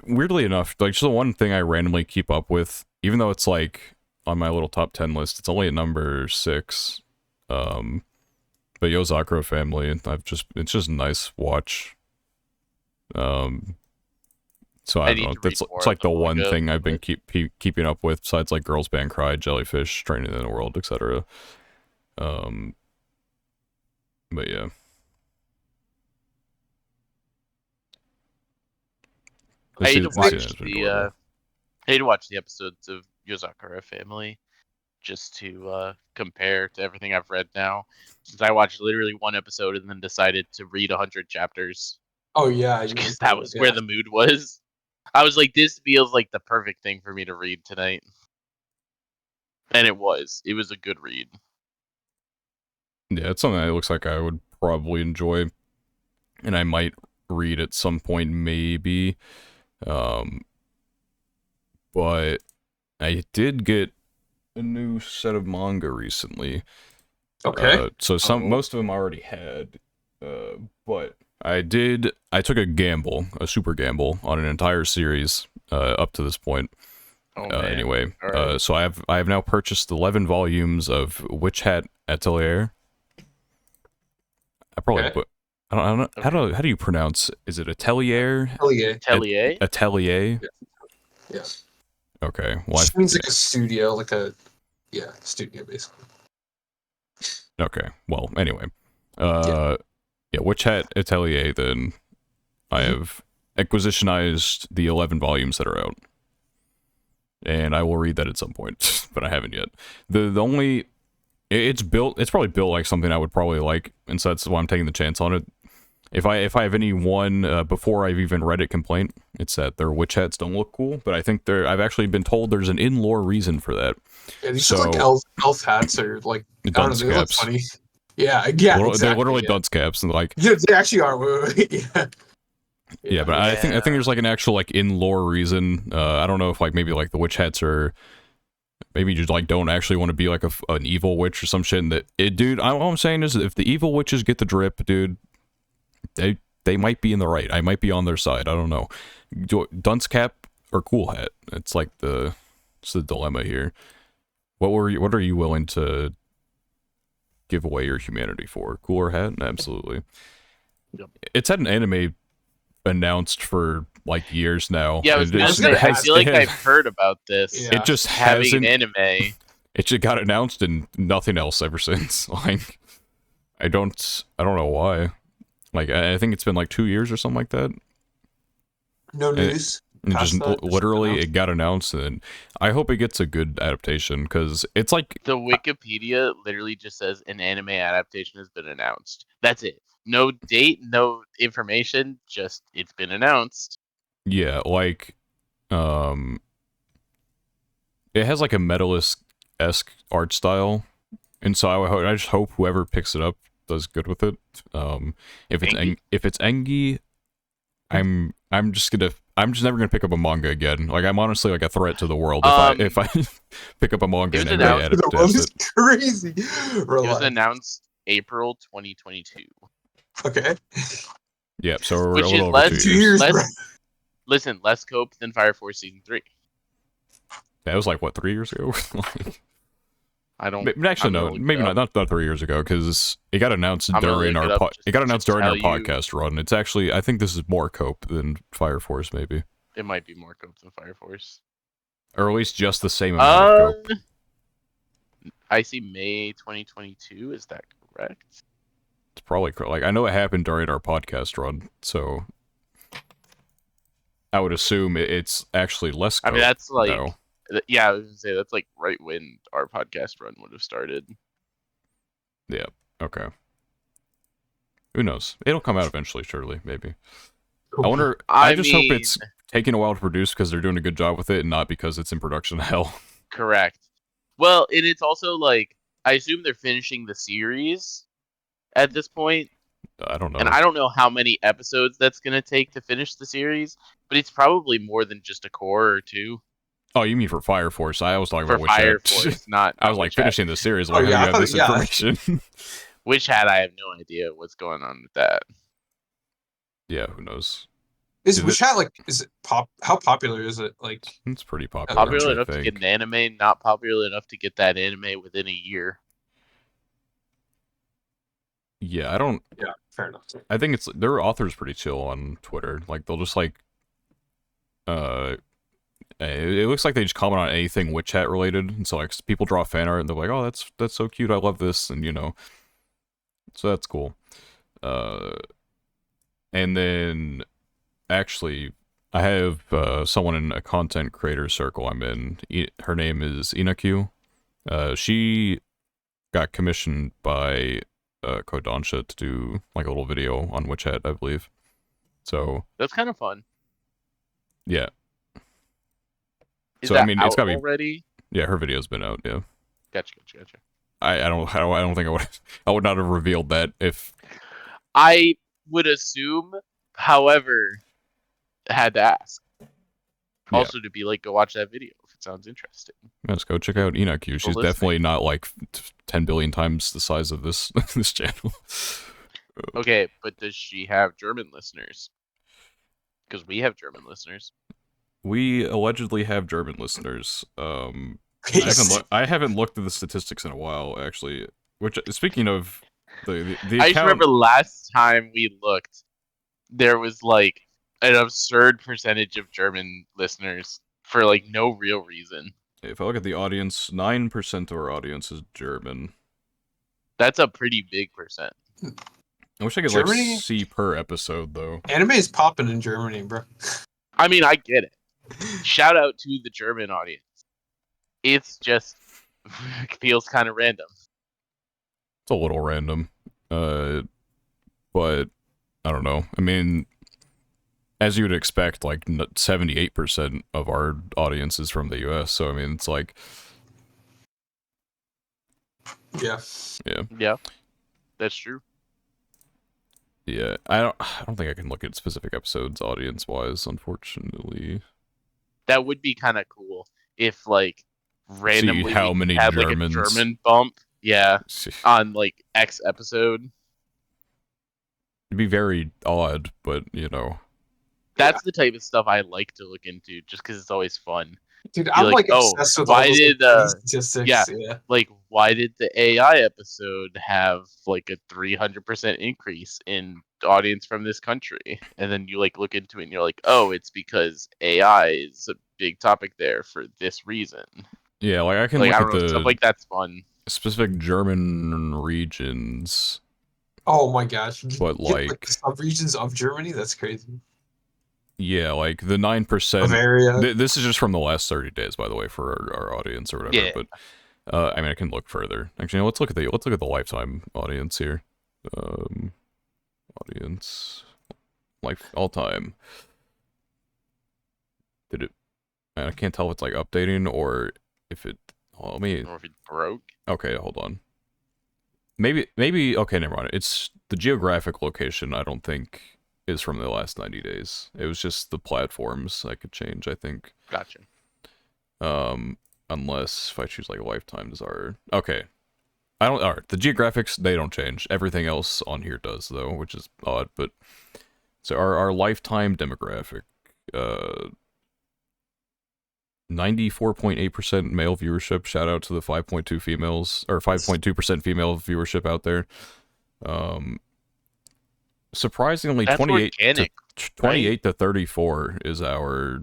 Weirdly enough, like just the one thing I randomly keep up with, even though it's like on my little top 10 list, it's only at number 6. But Yozakura Family, it's just a nice watch. So I don't know. It's like the one thing I've been keeping up with, besides like Girls Band Cry, Jellyfish, Training in the World, etc. But yeah. I need to watch the episodes of Yozakura Family just to compare to everything I've read now. Since I watched literally 1 episode and then decided to read 100 chapters. Oh yeah, because that was where the mood was. I was like, this feels like the perfect thing for me to read tonight, and it was. It was a good read. Yeah, it's something that looks like I would probably enjoy, and I might read at some point, maybe. But I did get a new set of manga recently. Okay. So most of them I already had, but I took a super gamble on an entire series up to this point. Anyway, right. So I have now purchased 11 volumes of Witch Hat Atelier. I probably put. I don't know. Okay. How do you pronounce? Is it Atelier? Atelier. Atelier. Yeah. Okay. Well, it means like a studio, studio basically. Okay. Well, anyway, yeah, Witch Hat Atelier. Then I have acquisitionized the 11 volumes that are out, and I will read that at some point, but I haven't yet. The only it's probably built like something I would probably like, and so that's why I'm taking the chance on it. If I have any before I've even read it complaint, it's that their witch hats don't look cool, but I think I've actually been told there's an in-lore reason for that. Yeah, these are like elf hats or like dunce caps. Funny. Yeah, exactly. They're literally dunce caps, and like yeah, they actually are. Yeah, but I think there's like an actual like in-lore reason. I don't know if like maybe like the witch hats are. Maybe you just like don't actually want to be like an evil witch or some shit. And dude, all I'm saying is if the evil witches get the drip, dude, they might be in the right. I might be on their side. I don't know. Dunce cap or cool hat? It's like it's the dilemma here. What are you willing to give away your humanity for? Cooler hat? Absolutely. Yep. It's had an anime announced for like years now. Yeah, I feel like I've heard about this. Yeah. It just having anime. It just got announced and nothing else ever since. Like, I don't know why. Like, I think it's been like 2 years or something like that. No news. And just literally, it got announced, and I hope it gets a good adaptation because it's like the Wikipedia literally just says an anime adaptation has been announced. That's it. No date, no information. Just it's been announced. Yeah, like, it has like a Metalist-esque art style, and so I just hope whoever picks it up does good with it. If it's Engi, I'm just never gonna pick up a manga again. Like, I'm honestly like a threat to the world if I pick up a manga and edit it. The world is crazy. It was announced April 2022. Okay. Yeah, so we're which a little is over 2 years. Less scope than Fire Force Season 3. That was like what 3 years ago. I don't. Actually, I'm no, gonna look maybe it up. not 3 years ago because it got announced I'm gonna during look our it up just it got to announced during our tell you. podcast run. It's actually I think this is more Cope than Fire Force maybe, It might be more Cope than Fire Force. or at least just the same amount of Cope. I see May 2022. Is that correct? It's probably like I know it happened during our podcast run, so I would assume it's actually less I Cope mean, that's like, now. yeah, I was gonna say that's like right when our podcast run would have started. Yeah. Okay. Who knows? It'll come out eventually, surely, maybe. I wonder. I I just hope mean, it's taking a while to produce because they're doing a good job with it, and not because it's in production hell. correct. Well, and it's also like I assume they're finishing the series at this point, I don't and know. I don't know how many episodes that's gonna take to finish the series, but it's probably more than just a core or two Oh, you mean for Fire Force? I was talking for about Witch Hat. Fire Force, not I was like Witch Hat. finishing the series. Oh Like, how do you yeah, have this yeah. information? Witch Hat, I have no idea what's going on with that. Yeah, who knows? Is Is Witch it- Hat like? Is it pop? How popular is it? Like, It's pretty popular. Popular I enough to get think. an anime, not popular enough to get that anime within a year. Yeah, I don't. yeah, fair enough. I think it's their author's pretty chill on Twitter. Like they'll just like, it looks like they just comment on anything Witch Hat related, and so like people draw fan art and they're like, oh, that's so cute. I love this, and so that's cool. And then actually, I have someone in a content creator circle I'm in. Her name is Inaku. She got commissioned by Kodansha to do like a little video on Witch Hat, I believe. So That's kind of fun. yeah. Is So that I mean, out it's gotta be. already? Yeah, her video's been out. Yeah. Gotcha. I don't think I would not have revealed that if. I would assume, however, had to ask. Yeah. Also, to be like, go watch that video if it sounds interesting. Let's go check out Inaku. She's listening. definitely not like 10 billion times the size of this this channel. Okay, but does she have German listeners? Because we have German listeners. We allegedly have German listeners. Yes. I haven't looked at the statistics in a while, actually. Which, speaking of the I just account, remember last time we looked, there was like an absurd percentage of German listeners for like no real reason. if I look at the audience, 9% of our audience is German. That's a pretty big percent. I wish I could Germany? like see per episode though. Anime is popping in Germany, bro. I mean, I get it. Shout out to the German audience. It's just feels kind of random. It's a little random. But I don't know. I mean, as you would expect, like 78% of our audience is from the US, so I mean, it's like Yeah. Yeah, that's true. yeah, I don't think I can look at specific episodes audience-wise, unfortunately. That would be kind of cool if like randomly how we many had Germans. like a German bump. Yeah, on like X episode. It'd be very odd, but That's the type of stuff I like to look into, just because it's always fun. Dude, You're I'm like, like oh, obsessed with why all those did, statistics. yeah. Yeah. Like, why did the AI episode have like a 300% increase in audience from this country? And then you like look into it and you're like, oh, it's because AI is a big topic there for this reason. Yeah, like I can Like, look I at don't know, the stuff like that's fun. specific German regions, Oh my gosh. but You get, like the sub-regions of Germany? That's crazy. yeah, like the 9%. Bavaria. This is just from the last 30 days, by the way, for our audience or whatever. Yeah. But I mean, I can look further. Actually, let's look at the lifetime audience here. Audience, all time. Did it? I can't tell if it's like updating or if it. Well, let me. Or if it broke. Okay, hold on. Maybe. Okay, never mind. It's the geographic location. I don't think is from the last 90 days. It was just the platforms I could change. I think. Gotcha. Unless if I choose like lifetimes are okay. I don't. Alright, the geographics they don't change. Everything else on here does though, which is odd. But so our lifetime demographic. 94.8% male viewership. Shout out to the 5.2 females, or 5.2% female viewership out there. Surprisingly, That's 28 organic, to right? 34 is our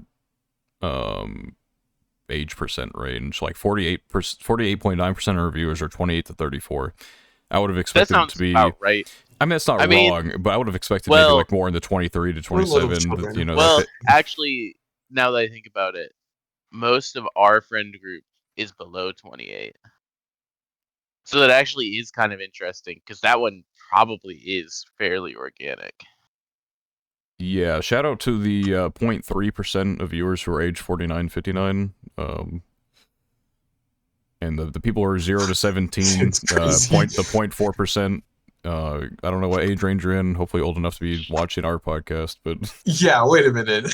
age percent range. Like 48.9% of our viewers are 28 to 34. I would have That expected it to sounds be. about right. I mean, that's not I mean, wrong, but I would have expected maybe well, like more in the 23 to We're little 27. But, children. well, actually, now that I think about it, most of our friend group is below 28. So that actually is kind of interesting because that one probably is fairly organic. Yeah, shout out to the 0.3% of viewers who are age 49, 59. And the people who are 0 to 17, It's crazy. the 0.4%. I don't know what age range you're in. Hopefully, old enough to be watching our podcast. But Yeah, wait a minute.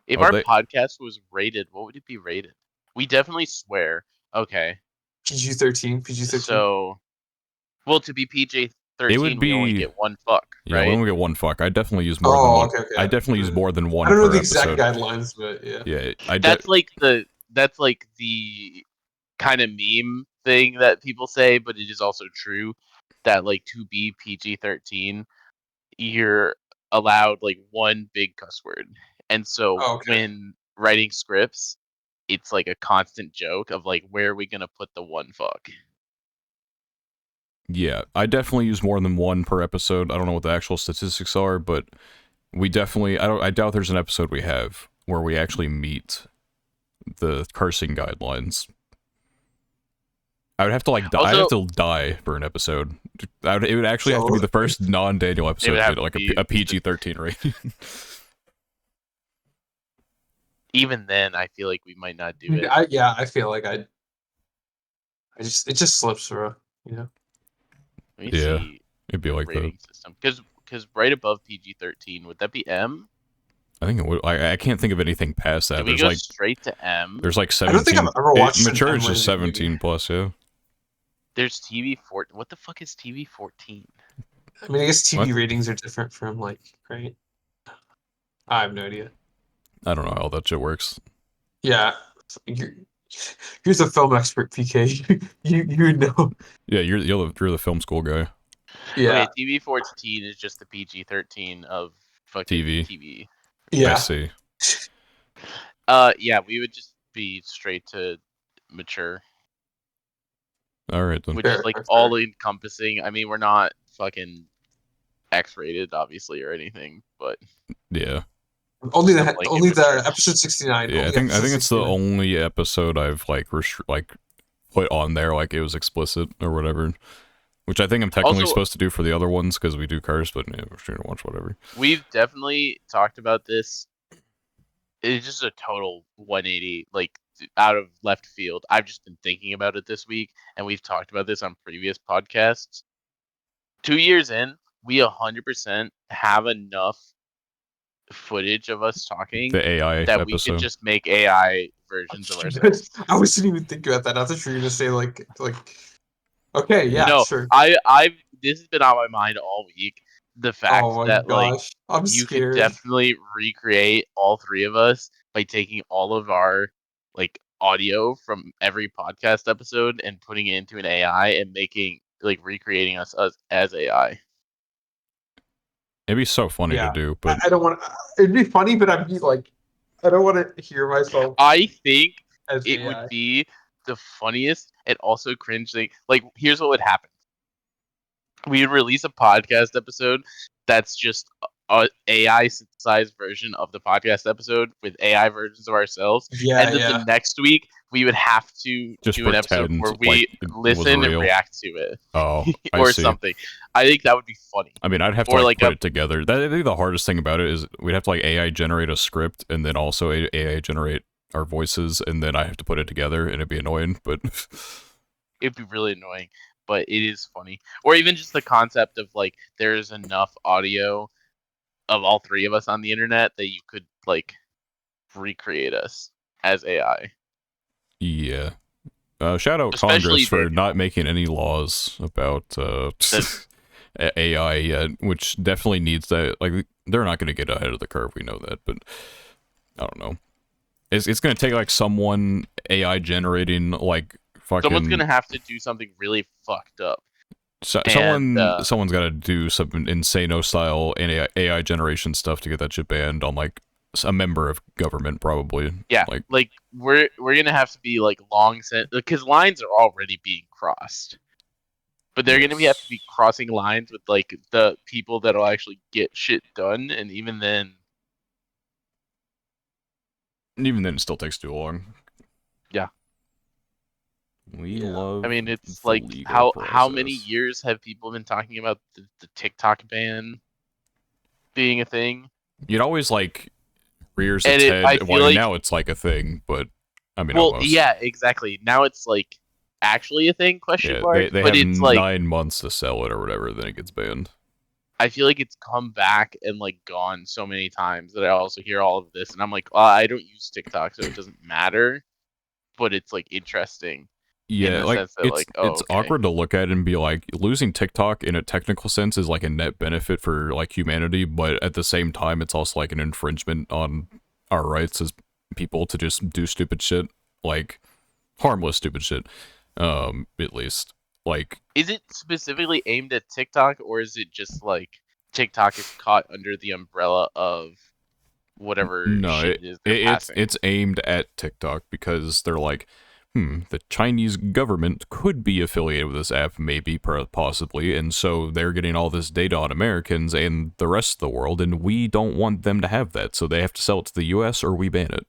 If oh, our they podcast was rated, what would it be rated? We definitely swear. Okay. PG-13, PG-13. So, well, to be PG it would 13, we only be get one fuck, yeah. We right? only get one fuck. I definitely use more than Oh, one. okay, I okay. definitely use more than I one don't know per the exact episode. guidelines, but yeah. Yeah, That's like the kind of meme thing that people say, but it is also true that like to be PG 13, you're allowed like one big cuss word. And so Oh, okay. when writing scripts, it's like a constant joke of like where are we gonna put the one fuck? Yeah, I definitely use more than one per episode. I don't know what the actual statistics are, but we definitely. I doubt there's an episode we have where we actually meet the cursing guidelines. I would have to like die. I'd have Also, to die for an episode. It would actually have to be So the first non-Daniel it episode would to have get to like be a PG-13 rating. even then I feel like we might not do it. I feel like it just slips through, you know. Let me Yeah, see it'd be the like that. rating system because right above PG 13 would that be M? I think it would. I can't think of anything past Do that. we go straight to M? There's like I don't think I've 17. ever watched an Mature is just M-rated movie. 17 plus. Yeah. There's TV 14. What the fuck is TV 14? I mean, I guess What? TV ratings are different from like, right? I have no idea. I don't know how that shit works. Yeah, here's a film expert, PK. You would know. Yeah, you're the film school guy. Yeah, Okay, TV 14 is just the PG 13 of fucking TV. TV. I yeah. see. Yeah, we would just be straight to mature, All right then. which is Fair, like fair, all fair. encompassing. I mean, we're not fucking X rated, obviously, or anything, but Yeah. Only still the blanket only the mature. episode 69. Yeah, Only I episode think it's the 69. only episode I've like put on there like it was explicit or whatever. Which I think I'm technically Also, supposed to do for the other ones because we do curse, but yeah, we're trying to watch whatever. we've definitely talked about this. It's just a total 180, like out of left field. I've just been thinking about it this week, and we've talked about this on previous podcasts. 2 years in, we 100% have enough footage of us talking The AI that we could episode. just make AI versions of ourselves. I wasn't even thinking about that. I thought you were gonna say like. Okay, yeah, No, sure. I've this has been on my mind all week. The fact Oh my that like gosh, I'm you could scared. definitely recreate all three of us by taking all of our like audio from every podcast episode and putting it into an AI and making like recreating us as AI. It'd be so funny to Yeah, do, but I don't want. It'd be funny, but I'd be like, I don't want to hear myself I think as it would AI. be the funniest and also cringe thing. Like, here's what would happen: we would release a podcast episode that's just a AI synthesized version of the podcast episode with AI versions of ourselves, Yeah, and then the yeah. next week we would have to just do an episode pretend where like we it was listen and real. react to it Oh, I or see. something. I think that would be funny. I mean, I'd have to Or like like put a it together. I think the hardest thing about it is we'd have to like AI generate a script and then also AI generate our voices, and then I have to put it together, and it'd be annoying. But it'd be really annoying, but it is funny. Or even just the concept of like there's enough audio of all three of us on the internet that you could like recreate us as AI. yeah. Shout out Congress Especially for Daniel. not making any laws about AI yet, which definitely needs that. Like, they're not going to get ahead of the curve. We know that, but I don't know. it's gonna take like someone AI generating like Someone's fucking gonna have to do something really fucked up. And someone's got to do some insano style AI generation stuff to get that shit banned on like a member of government probably. yeah, Like like we're gonna have to be like long sent because lines are already being crossed, but they're gonna have to be crossing lines with like the people that'll actually get shit done, and even then, it still takes too long. yeah. We Yeah. love I mean, it's the like legal how many process. years have people been talking about the TikTok ban being a thing? It always like rears And its I head. feel Well, like, now it's like a thing, but I mean well, almost. yeah, exactly. Now it's like actually a thing, question Yeah, mark. they But have it's like 9 months to sell it or whatever, then it gets banned. I feel like it's come back and like gone so many times that I also hear all of this, and I'm like, I don't use TikTok, so it doesn't matter. But it's like interesting in Yeah, the like sense that like, oh, it's okay, awkward to look at and be like losing TikTok in a technical sense is like a net benefit for like humanity, but at the same time it's also like an infringement on our rights as people to just do stupid shit, like harmless stupid shit. At least like is it specifically aimed at TikTok, or is it just like TikTok is caught under the umbrella of whatever no, shit it is they're passing? it's aimed at TikTok because they're like, the Chinese government could be affiliated with this app, maybe, possibly, and so they're getting all this data on Americans and the rest of the world, and we don't want them to have that, so they have to sell it to the U.S. or we ban it.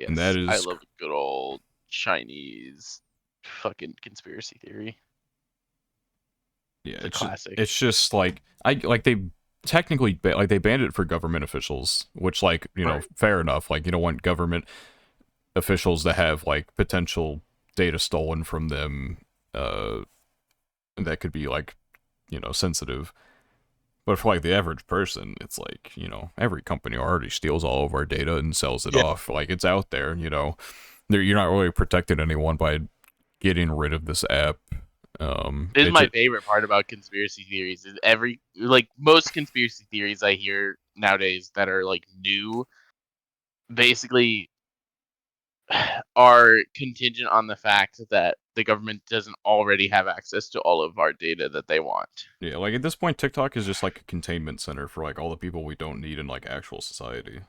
And that Yes, I is, love a good old Chinese fucking conspiracy theory. yeah, It's a classic. it's just like they technically like they banned it for government officials, which like Right. fair enough. Like you don't want government officials to have like potential data stolen from them that could be like sensitive, but for like the average person it's like every company already steals all of our data and sells it Yeah. off, like it's out there. You're not really protecting anyone by getting rid of this app. This is it my just favorite part about conspiracy theories is every like most conspiracy theories I hear nowadays that are like new basically are contingent on the fact that the government doesn't already have access to all of our data that they want. yeah, like at this point TikTok is just like a containment center for like all the people we don't need in like actual society.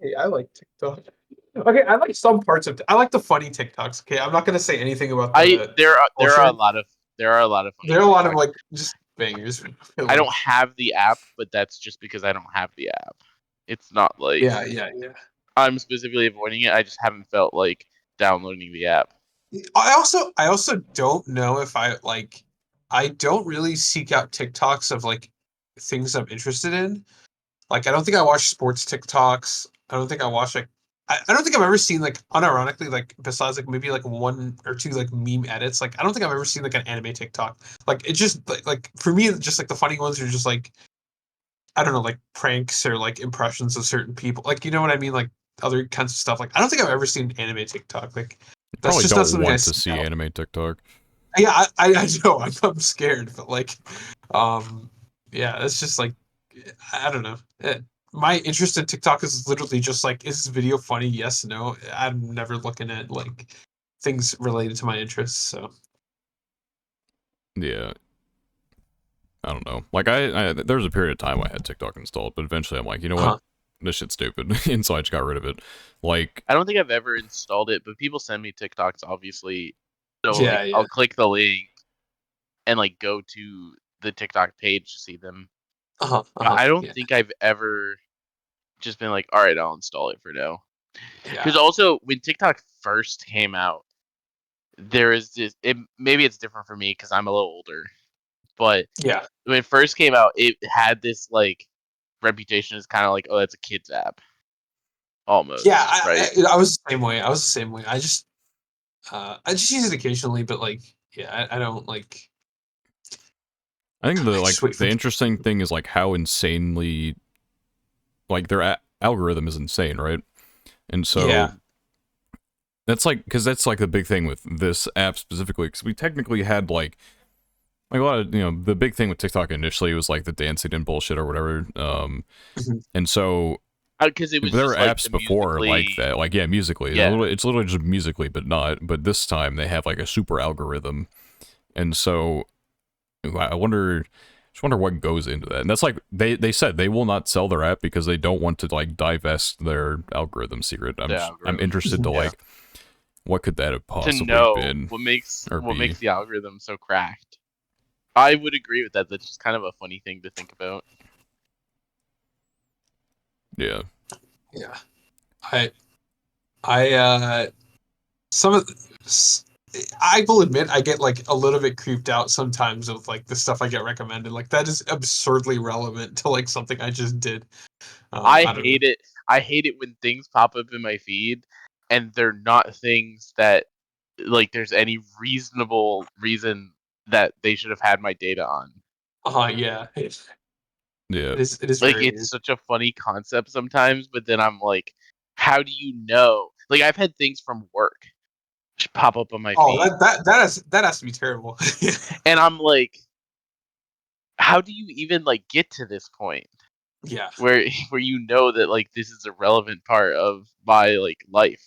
Hey, I like TikTok. Okay, I like some parts of. I like the funny TikToks. Okay, I'm not gonna say anything about I the there are a bullshit. lot of there are a lot of funny There are a lot of TikToks. like just bangers. I don't Like, have the app, but that's just because I don't have the app. It's not like yeah, yeah, yeah. I'm specifically avoiding it. I just haven't felt like downloading the app. I also don't know if I like. I don't really seek out TikToks of like things I'm interested in. Like, I don't think I watch sports TikToks. I don't think I watch like. I don't think I've ever seen like unironically like besides like maybe like one or two like meme edits. Like, I don't think I've ever seen like an anime TikTok. Like, it just like for me, just like the funny ones are just like I don't know, like pranks or like impressions of certain people. Like, you know what I mean? Like other kinds of stuff. Like, I don't think I've ever seen anime TikTok. Like, You that's probably just not don't something I want to seek see out. anime TikTok. Yeah, I know. I'm scared, but like, um, yeah, it's just like, I don't know. My interest in TikTok is literally just like, is this video funny? Yes, no. I'm never looking at like things related to my interests. So Yeah, I don't know. Like there was a period of time I had TikTok installed, but eventually I'm like, you know what? uh This shit's stupid, and so I just got rid of it. Like, I don't think I've ever installed it, but people send me TikToks obviously. So yeah, like yeah, I'll click the link and like go to the TikTok page to see them. But I don't yeah, think I've ever just been like, all right, I'll install it for now. Because yeah, also when TikTok first came out, there is this. Maybe it's different for me because I'm a little older, but yeah, when it first came out, it had this like reputation as kind of like, oh, that's a kids app, yeah. almost, right? I was the same way. I was the same way. I just use it occasionally, but like, yeah, I don't like. I think I just wait the for. interesting thing is like how insanely like their algorithm is insane, right? And so Yeah, that's like because that's like the big thing with this app specifically, because we technically had like a lot of the big thing with TikTok initially was like the dancing and bullshit or whatever. mhm, And so Because it was There were just like apps the before like musically. that, like musically. Yeah. It's literally just musically, but not. But this time they have like a super algorithm, and so I wonder, just wonder what goes into that. And that's like they said they will not sell their app because they don't want to like divest their algorithm secret. The I'm algorithm. interested to Yeah. like what could that have To possibly know been or what be. makes the algorithm so cracked. I would agree with that. That's just kind of a funny thing to think about. Yeah. Yeah. I some of I will admit I get like a little bit creeped out sometimes with like the stuff I get recommended. Like that is absurdly relevant to like something I just did. I I don't know. hate it. I hate it when things pop up in my feed and they're not things that like there's any reasonable reason that they should have had my data on. Yeah. Yeah. It is Like very it's weird. such a funny concept sometimes, but then I'm like, how do you know? Like I've had things from work just pop up on my Oh, feed, that has to be terrible. and I'm like, how do you even like get to this point Yeah. where where you know that like this is a relevant part of my like life?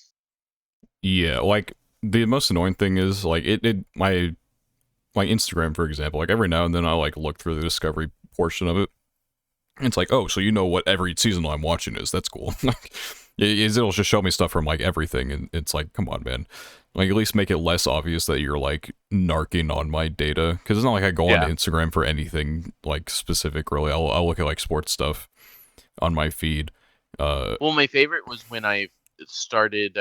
Yeah, like the most annoying thing is like it my Instagram, for example, like every now and then I like look through the discovery portion of it. And it's like, oh, so you know what every season I'm watching is. That's cool. Like, it'll just show me stuff from like everything, and it's like, come on, man. Like, at least make it less obvious that you're like narking on my data, because it's not like I go on Yeah. Instagram for anything like specific. Really, I'll look at like sports stuff on my feed. Well, my favorite was when I started.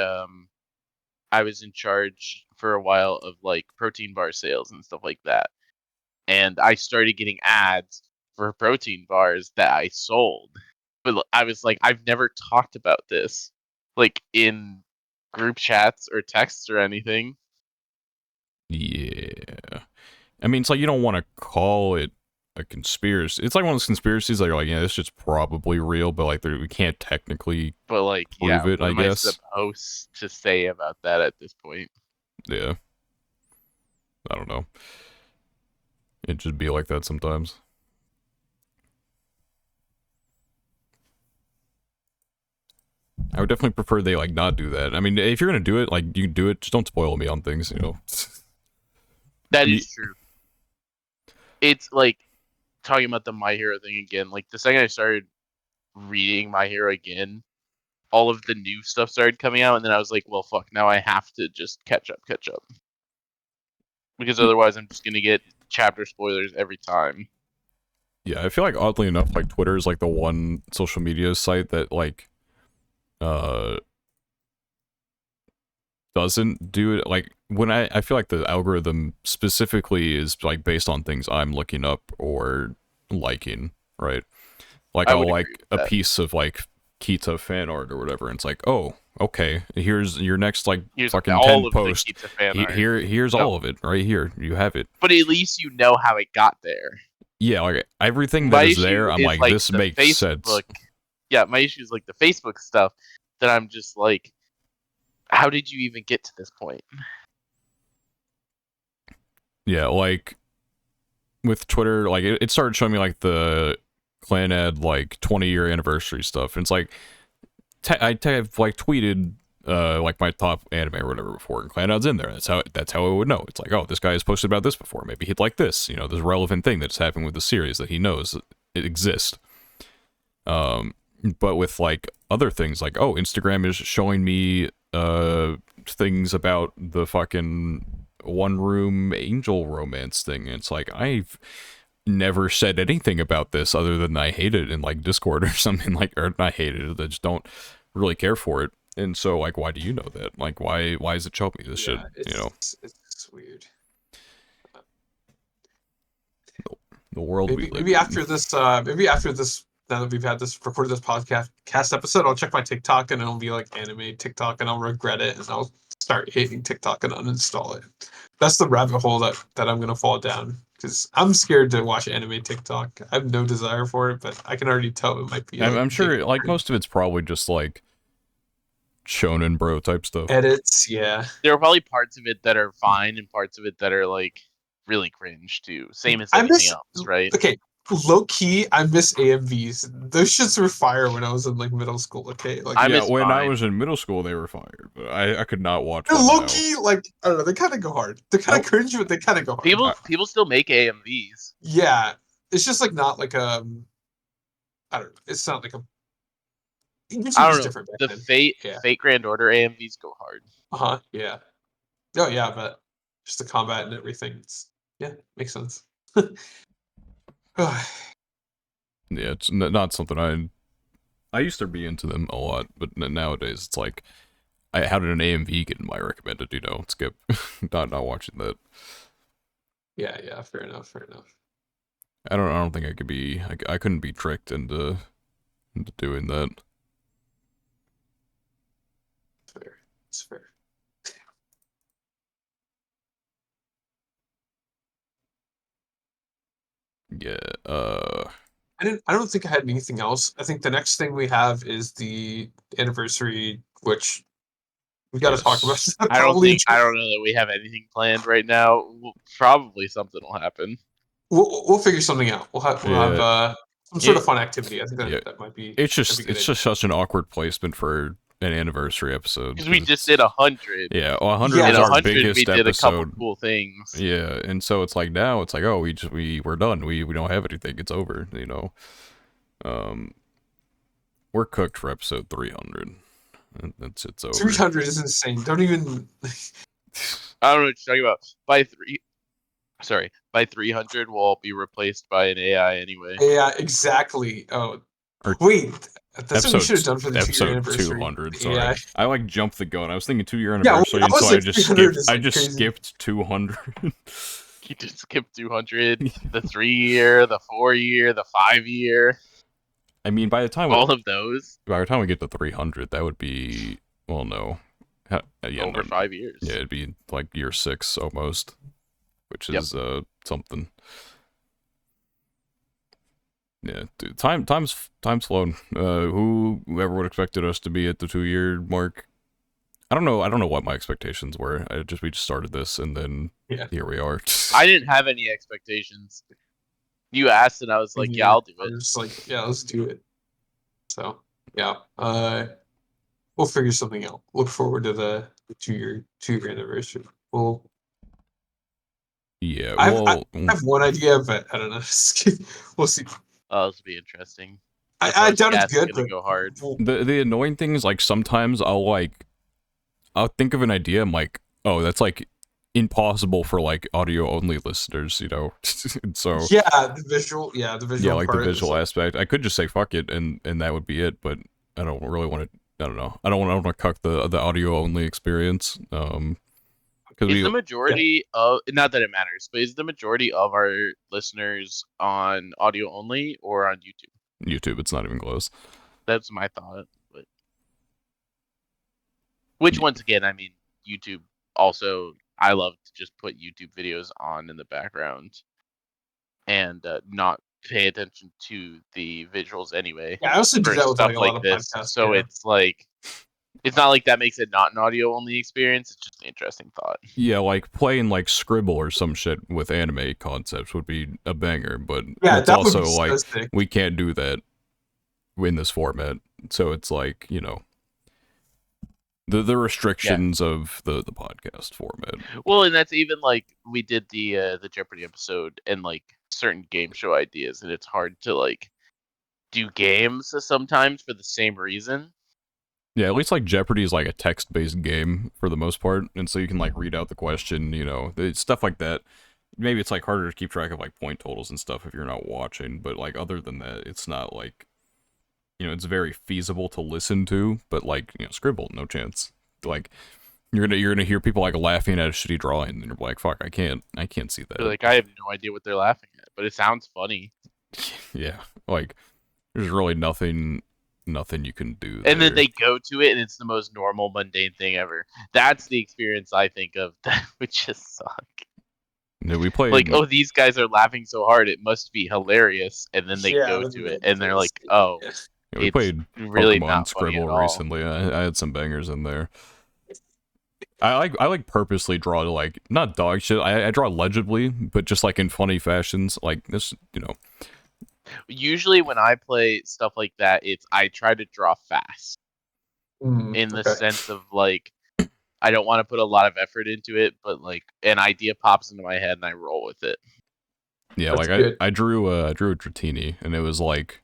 I was in charge for a while of like protein bar sales and stuff like that, and I started getting ads for protein bars that I sold. But I was like, I've never talked about this, like in group chats or texts or anything. Yeah. I mean, it's like you don't want to call it a conspiracy. It's like one of those conspiracies that you're like, yeah, this shit's probably real, but like we can't technically But like, yeah, prove it, what I am I guess. supposed to say about that at this point? Yeah. I don't know. It just be like that sometimes. I would definitely prefer they like not do that. I mean, if you're gonna do it, like you do it, just don't spoil me on things, you know. That Ye- is true. It's like talking about the My Hero thing again. Like the second I started reading My Hero again, all of the new stuff started coming out, and then I was like, well, fuck, now I have to just catch up, because otherwise I'm just gonna get chapter spoilers every time. Yeah, I feel like oddly enough, like Twitter is like the one social media site that like uh doesn't do it. Like when I feel like the algorithm specifically is like based on things I'm looking up or liking, right? Like I I'll would agree like with a that. piece of like Kita fan art or whatever, and it's like, oh, okay, here's your next like Here's fucking all 10 of the post. Kita fan art. Here's No, all of it right here. You have it. but at least you know how it got there. Yeah, like everything that My is there, issue I'm is like, like this the makes sense. Facebook. Yeah, my issue is like the Facebook stuff that I'm just like, how did you even get to this point? Yeah, like with Twitter, like it started showing me like the Clan Ed like 20-year anniversary stuff. And it's like I've like tweeted like my top anime or whatever before, and Clan Ed's in there. That's how I would know. It's like, oh, this guy has posted about this before. Maybe he'd like this. You know, this relevant thing that's happened with the series that he knows it exists. But with like other things, like oh, Instagram is showing me things about the fucking one room angel romance thing. And it's like I've never said anything about this other than I hate it in like Discord or something, like, or not hate it, I just don't really care for it. And so like why do you know that? Like why is it showing me this shit? Yeah, You know, it's weird. the world we live Maybe in. after this now that we've had this recorded this podcast cast episode, I'll check my TikTok and it'll be like anime TikTok and I'll regret it and I'll start hating TikTok and uninstall it. That's the rabbit hole that I'm gonna fall down because I'm scared to watch anime TikTok. I have no desire for it, but I can already tell it might be like I'm sure like most of it's probably just like shonen bro type stuff. edits. Yeah, There are probably parts of it that are fine and parts of it that are like really cringe too. Same as I anything miss. else, right? Okay, low key, I miss AMVs. Those shits were fire when I was in like middle school. Okay, like I yeah, miss when I mine. was in middle school, they were fire, but I could not watch they're them low now. key. Like I don't know, they kind of go hard. They're kind of cringe, but they kind of go hard. People still make AMVs. Yeah, it's just like not like I don't know. It's not like a. YouTube I was don't know. different back The then. Yeah. Fate Grand Order AMVs go hard. Yeah. Oh yeah, but just the combat and everything. Yeah, makes sense. Yeah, it's not something I used to be into them a lot, but nowadays it's like, how did an AMV get in my recommended? Skip, not watching that. Yeah, fair enough. I don't think I could be. I couldn't be tricked into doing that. It's fair. Yeah. I don't think I had anything else. I think the next thing we have is the anniversary, which we got to talk about. Yes. I don't know that we have anything planned right now. Probably something will happen. We'll figure something out. We'll have some sort of fun activity. I think that might be. It's that'd be just good. such an awkward placement for an anniversary episode. Because we just did 100. Yeah, 100 Yeah, was And our 100 biggest we did episode. a couple cool things. Yeah, and so it's like now it's like, oh, we're done. We don't have anything. It's over. We're cooked for episode 300. It's over. 300 is insane. Don't even. I don't know what you're talking about. By 300 we'll all be replaced by an AI anyway. Yeah, exactly. Oh, wait. That's what we should have done for the 2-year anniversary. 200. Sorry, I jumped the gun. I was thinking 2-year Yeah, anniversary, and so I just crazy. skipped 200. You just skipped 200, the 3-year, the 4-year, the 5-year. I mean, by the time of those, by the time we get to 300, that would be, well, no, over 5 years. Yeah, it'd be like year 6 almost, which is something. Yeah, dude, time's flown. Whoever would have expected us to be at the 2-year mark? I don't know what my expectations were. We just started this, and then here we are. I didn't have any expectations. You asked, and I was like, "Yeah, I'll do it." I was just like, "Yeah, let's do it." So yeah, we'll figure something out. Look forward to the 2-year anniversary. Yeah, I have one idea, but I don't know. We'll see. Oh, this will be interesting. I doubt it's good, but go hard. The annoying thing is, like, sometimes I'll think of an idea, I'm like, oh, that's like impossible for like audio only listeners, and so the visual like the visual aspect. I could just say fuck it, and that would be it, but I don't really want to. I don't know. I don't want to cuck the audio only experience. Is the majority of, not that it matters, but is the majority of our listeners on audio only or on YouTube? YouTube, it's not even close. That's my thought. But which, once again, I mean, YouTube also, I love to just put YouTube videos on in the background and not pay attention to the visuals anyway. Yeah, I also do that with stuff like a lot of this. podcasts. So it's like, it's not like that makes it not an audio only experience. It's just an interesting thought. Yeah, like playing like Scribble or some shit with anime concepts would be a banger, but it's also like we can't do that in this format. So it's like, the restrictions of the podcast format. Well, and that's even like we did the Jeopardy episode and like certain game show ideas, and it's hard to like do games sometimes for the same reason. Yeah, at least like Jeopardy is like a text-based game for the most part, and so you can like read out the question, stuff like that. Maybe it's like harder to keep track of like point totals and stuff if you're not watching, but like other than that, it's not like, it's very feasible to listen to, but like, Scribble, no chance. Like you're gonna hear people like laughing at a shitty drawing, and you're like, fuck, I can't see that. Like, I have no idea what they're laughing at, but it sounds funny. Yeah, like there's really nothing you can do and then they go to it and it's the most normal mundane thing ever. That's the experience I think of that would just suck. Yeah, we played like, oh, these guys are laughing so hard, it must be hilarious, and then they go to it and they're like, oh, we played really Pokemon not Scribble recently. I had some bangers in there. I like purposely draw to like, not dog shit, I draw legibly, but just like in funny fashions, like this, Usually when I play stuff like that, I try to draw fast in the Okay. sense of like I don't want to put a lot of effort into it, but like an idea pops into my head and I roll with it. Yeah, That's like good. I drew a Dratini, and it was like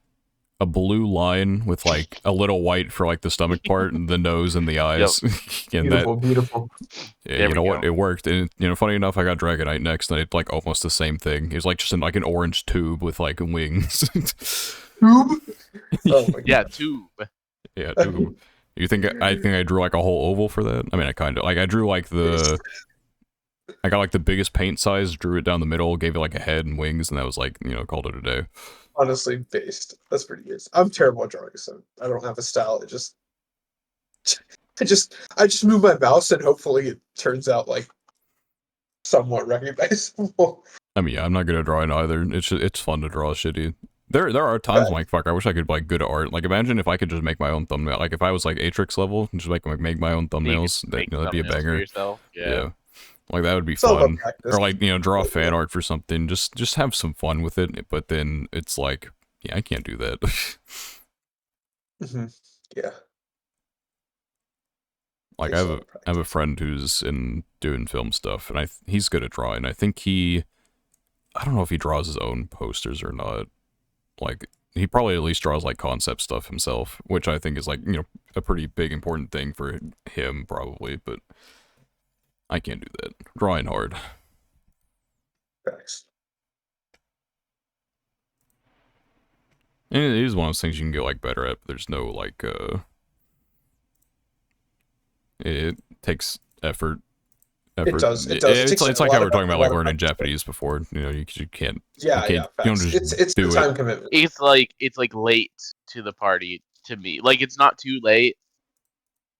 a blue line with like a little white for like the stomach part and the nose and the Yep. eyes. And Beautiful, beautiful. yeah, There you we know what? go. It worked. And funny enough, I got Dragonite next, and it's like almost the same thing. It was like just in like an orange tube with like wings. Tube? Oh my Yeah, gosh. tube. Yeah, tube. You think I drew like a whole oval for that? I mean, I kind of like I drew like I got like the biggest paint size, drew it down the middle, gave it like a head and wings, and that was like called it a day. Honestly, based. That's pretty good. I'm terrible at drawing, so I don't have a style. It just I just move my mouse and hopefully it turns out like somewhat recognizable. I mean, yeah, I'm not good at drawing either. It's fun to draw shitty. There are times I'm But like, fuck, I wish I could like good at art. Like, imagine if I could just make my own thumbnail. Like, if I was like Atrix level, and just make my own You could thumbnails. make That'd be a thumbnails for banger. yourself. Yeah, like that would be it's all about fun. practice. Or like draw But, fan yeah. art for something. Just have some fun with it. But then it's like, yeah, I can't do that. Yeah. Like Takes a lot of I have a practice. friend who's in doing film stuff, and he's good at drawing. I think I don't know if he draws his own posters or not. Like he probably at least draws like concept stuff himself, which I think is like a pretty big important thing for him probably. But I can't do that. Drawing hard. Facts. And it is one of those things you can get like better at. But there's no like it takes effort. It does. It does. It takes It's a like how lot we were of talking effort, about a like lot of learning practice. Japanese before. Yeah, you yeah, don't facts. just It's the do it. time commitment. It's like late to the party to me. Like it's not too late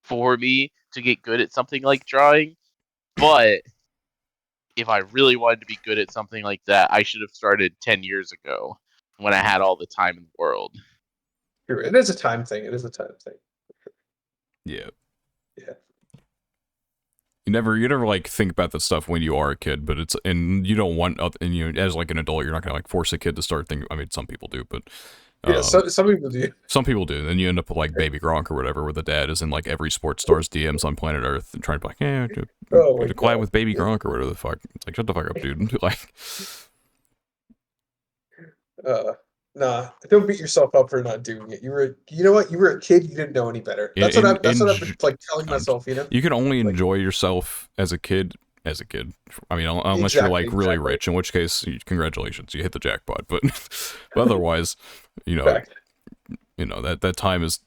for me to get good at something like drawing, but if I really wanted to be good at something like that, I should have started 10 years ago when I had all the time in the world. True. It is a time thing. It is a time thing. Yeah. Yeah. You never like think about that stuff when you are a kid, but and you don't want and as like an adult, you're not gonna like force a kid to start thinking. I mean, some people do, but Yeah, so some people do. some people do. Then you end up with like Baby Gronk or whatever, where the dad is in like every sports star's DMs on planet Earth and trying to be like, yeah, Oh my to collab god. with Baby Gronk or whatever the fuck. It's like shut the fuck up, dude. Like, Uh, nah, don't beat yourself up for not doing it. You know what? You were a kid. You didn't know any better. That's what I've been like telling myself. you can only Like, enjoy yourself as a kid. As a kid, I mean, unless you're exactly, like really exactly. rich, in which case, congratulations, you hit the jackpot. But, but otherwise, Fact. That time is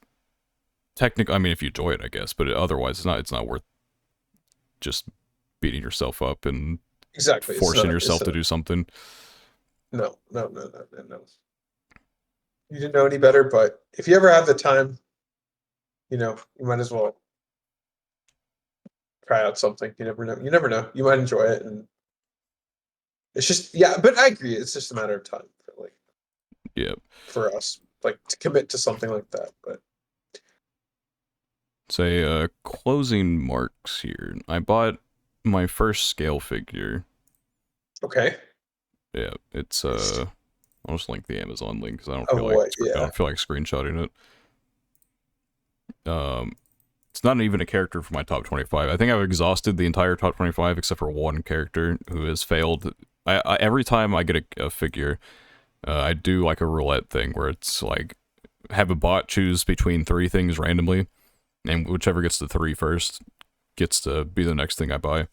technically. I mean, if you enjoy it, I guess. But otherwise, it's not worth just beating yourself up and Exactly. forcing yourself to do something. No. You didn't know any better, but if you ever have the time, you might as well try out something. You never know. You never know. You might enjoy it, and it's just But I agree. It's just a matter of time for us, like to commit to something like that. But say closing marks here. I bought my first scale figure. okay. Yeah, it's I'll just link the Amazon link because I don't Of feel what? I don't feel like screenshotting it. It's not even a character for my top 25. I think I've exhausted the entire top 25 except for one character who has failed. I every time I get a figure, I do like a roulette thing where it's like have a bot choose between three things randomly, and whichever gets the three first gets to be the next thing I buy.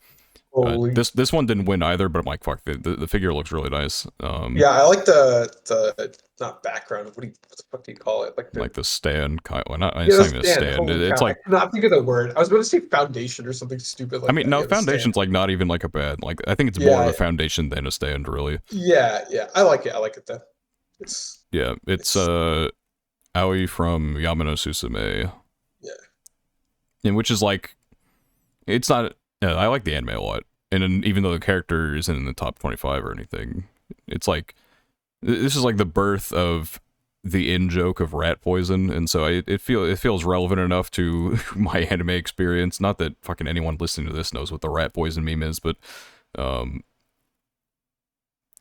This one didn't win either, but I'm like, fuck, the figure looks really nice. Yeah, I like the not background. What the fuck do you call it? Like the stand, well, it's the not even a stand. Holy It's cow. like I cannot think of the word. I was going to say foundation or something stupid like I mean, that. no, Yeah, the stand. foundation's like not even like a bad. Like I think it's more of a foundation than a stand, really. Yeah. I like it. Then. It's Aoi from Yamano Susume. Yeah. And which is like, it's not. I like the anime a lot, and then, even though the character isn't in the top 25 or anything, it's like this is like the birth of the in joke of rat poison, and so it feels relevant enough to my anime experience. Not that fucking anyone listening to this knows what the rat poison meme is, but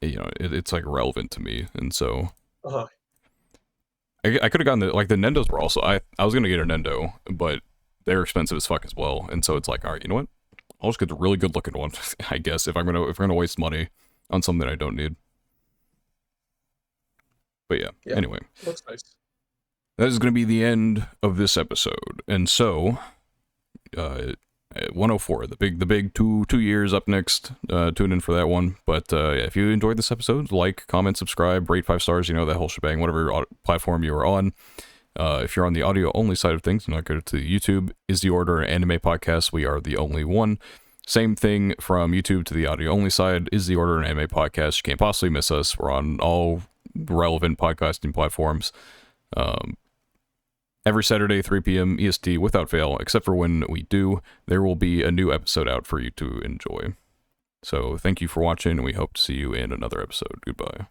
it's like relevant to me, and so Uh-huh. I could have gotten the Nendos were also I was gonna get a Nendo, but they're expensive as fuck as well, and so it's like, all right, you know what? I'll just get the really good looking one, I guess, if I'm gonna waste money on something I don't need. But yeah, anyway, Looks nice. that is gonna be the end of this episode, and so, 104, the big 2 years up next. Tune in for that one. But if you enjoyed this episode, like, comment, subscribe, rate 5 stars. You know, that whole shebang. Whatever platform you are on. If you're on the audio only side of things, not go to YouTube. Is the Order an anime podcast? We are the only one. Same thing from YouTube to the audio only side. Is the Order an anime podcast? You can't possibly miss us. We're on all relevant podcasting platforms. Every Saturday, 3 p.m. EST without fail, except for when we do, there will be a new episode out for you to enjoy. So thank you for watching, and we hope to see you in another episode. Goodbye.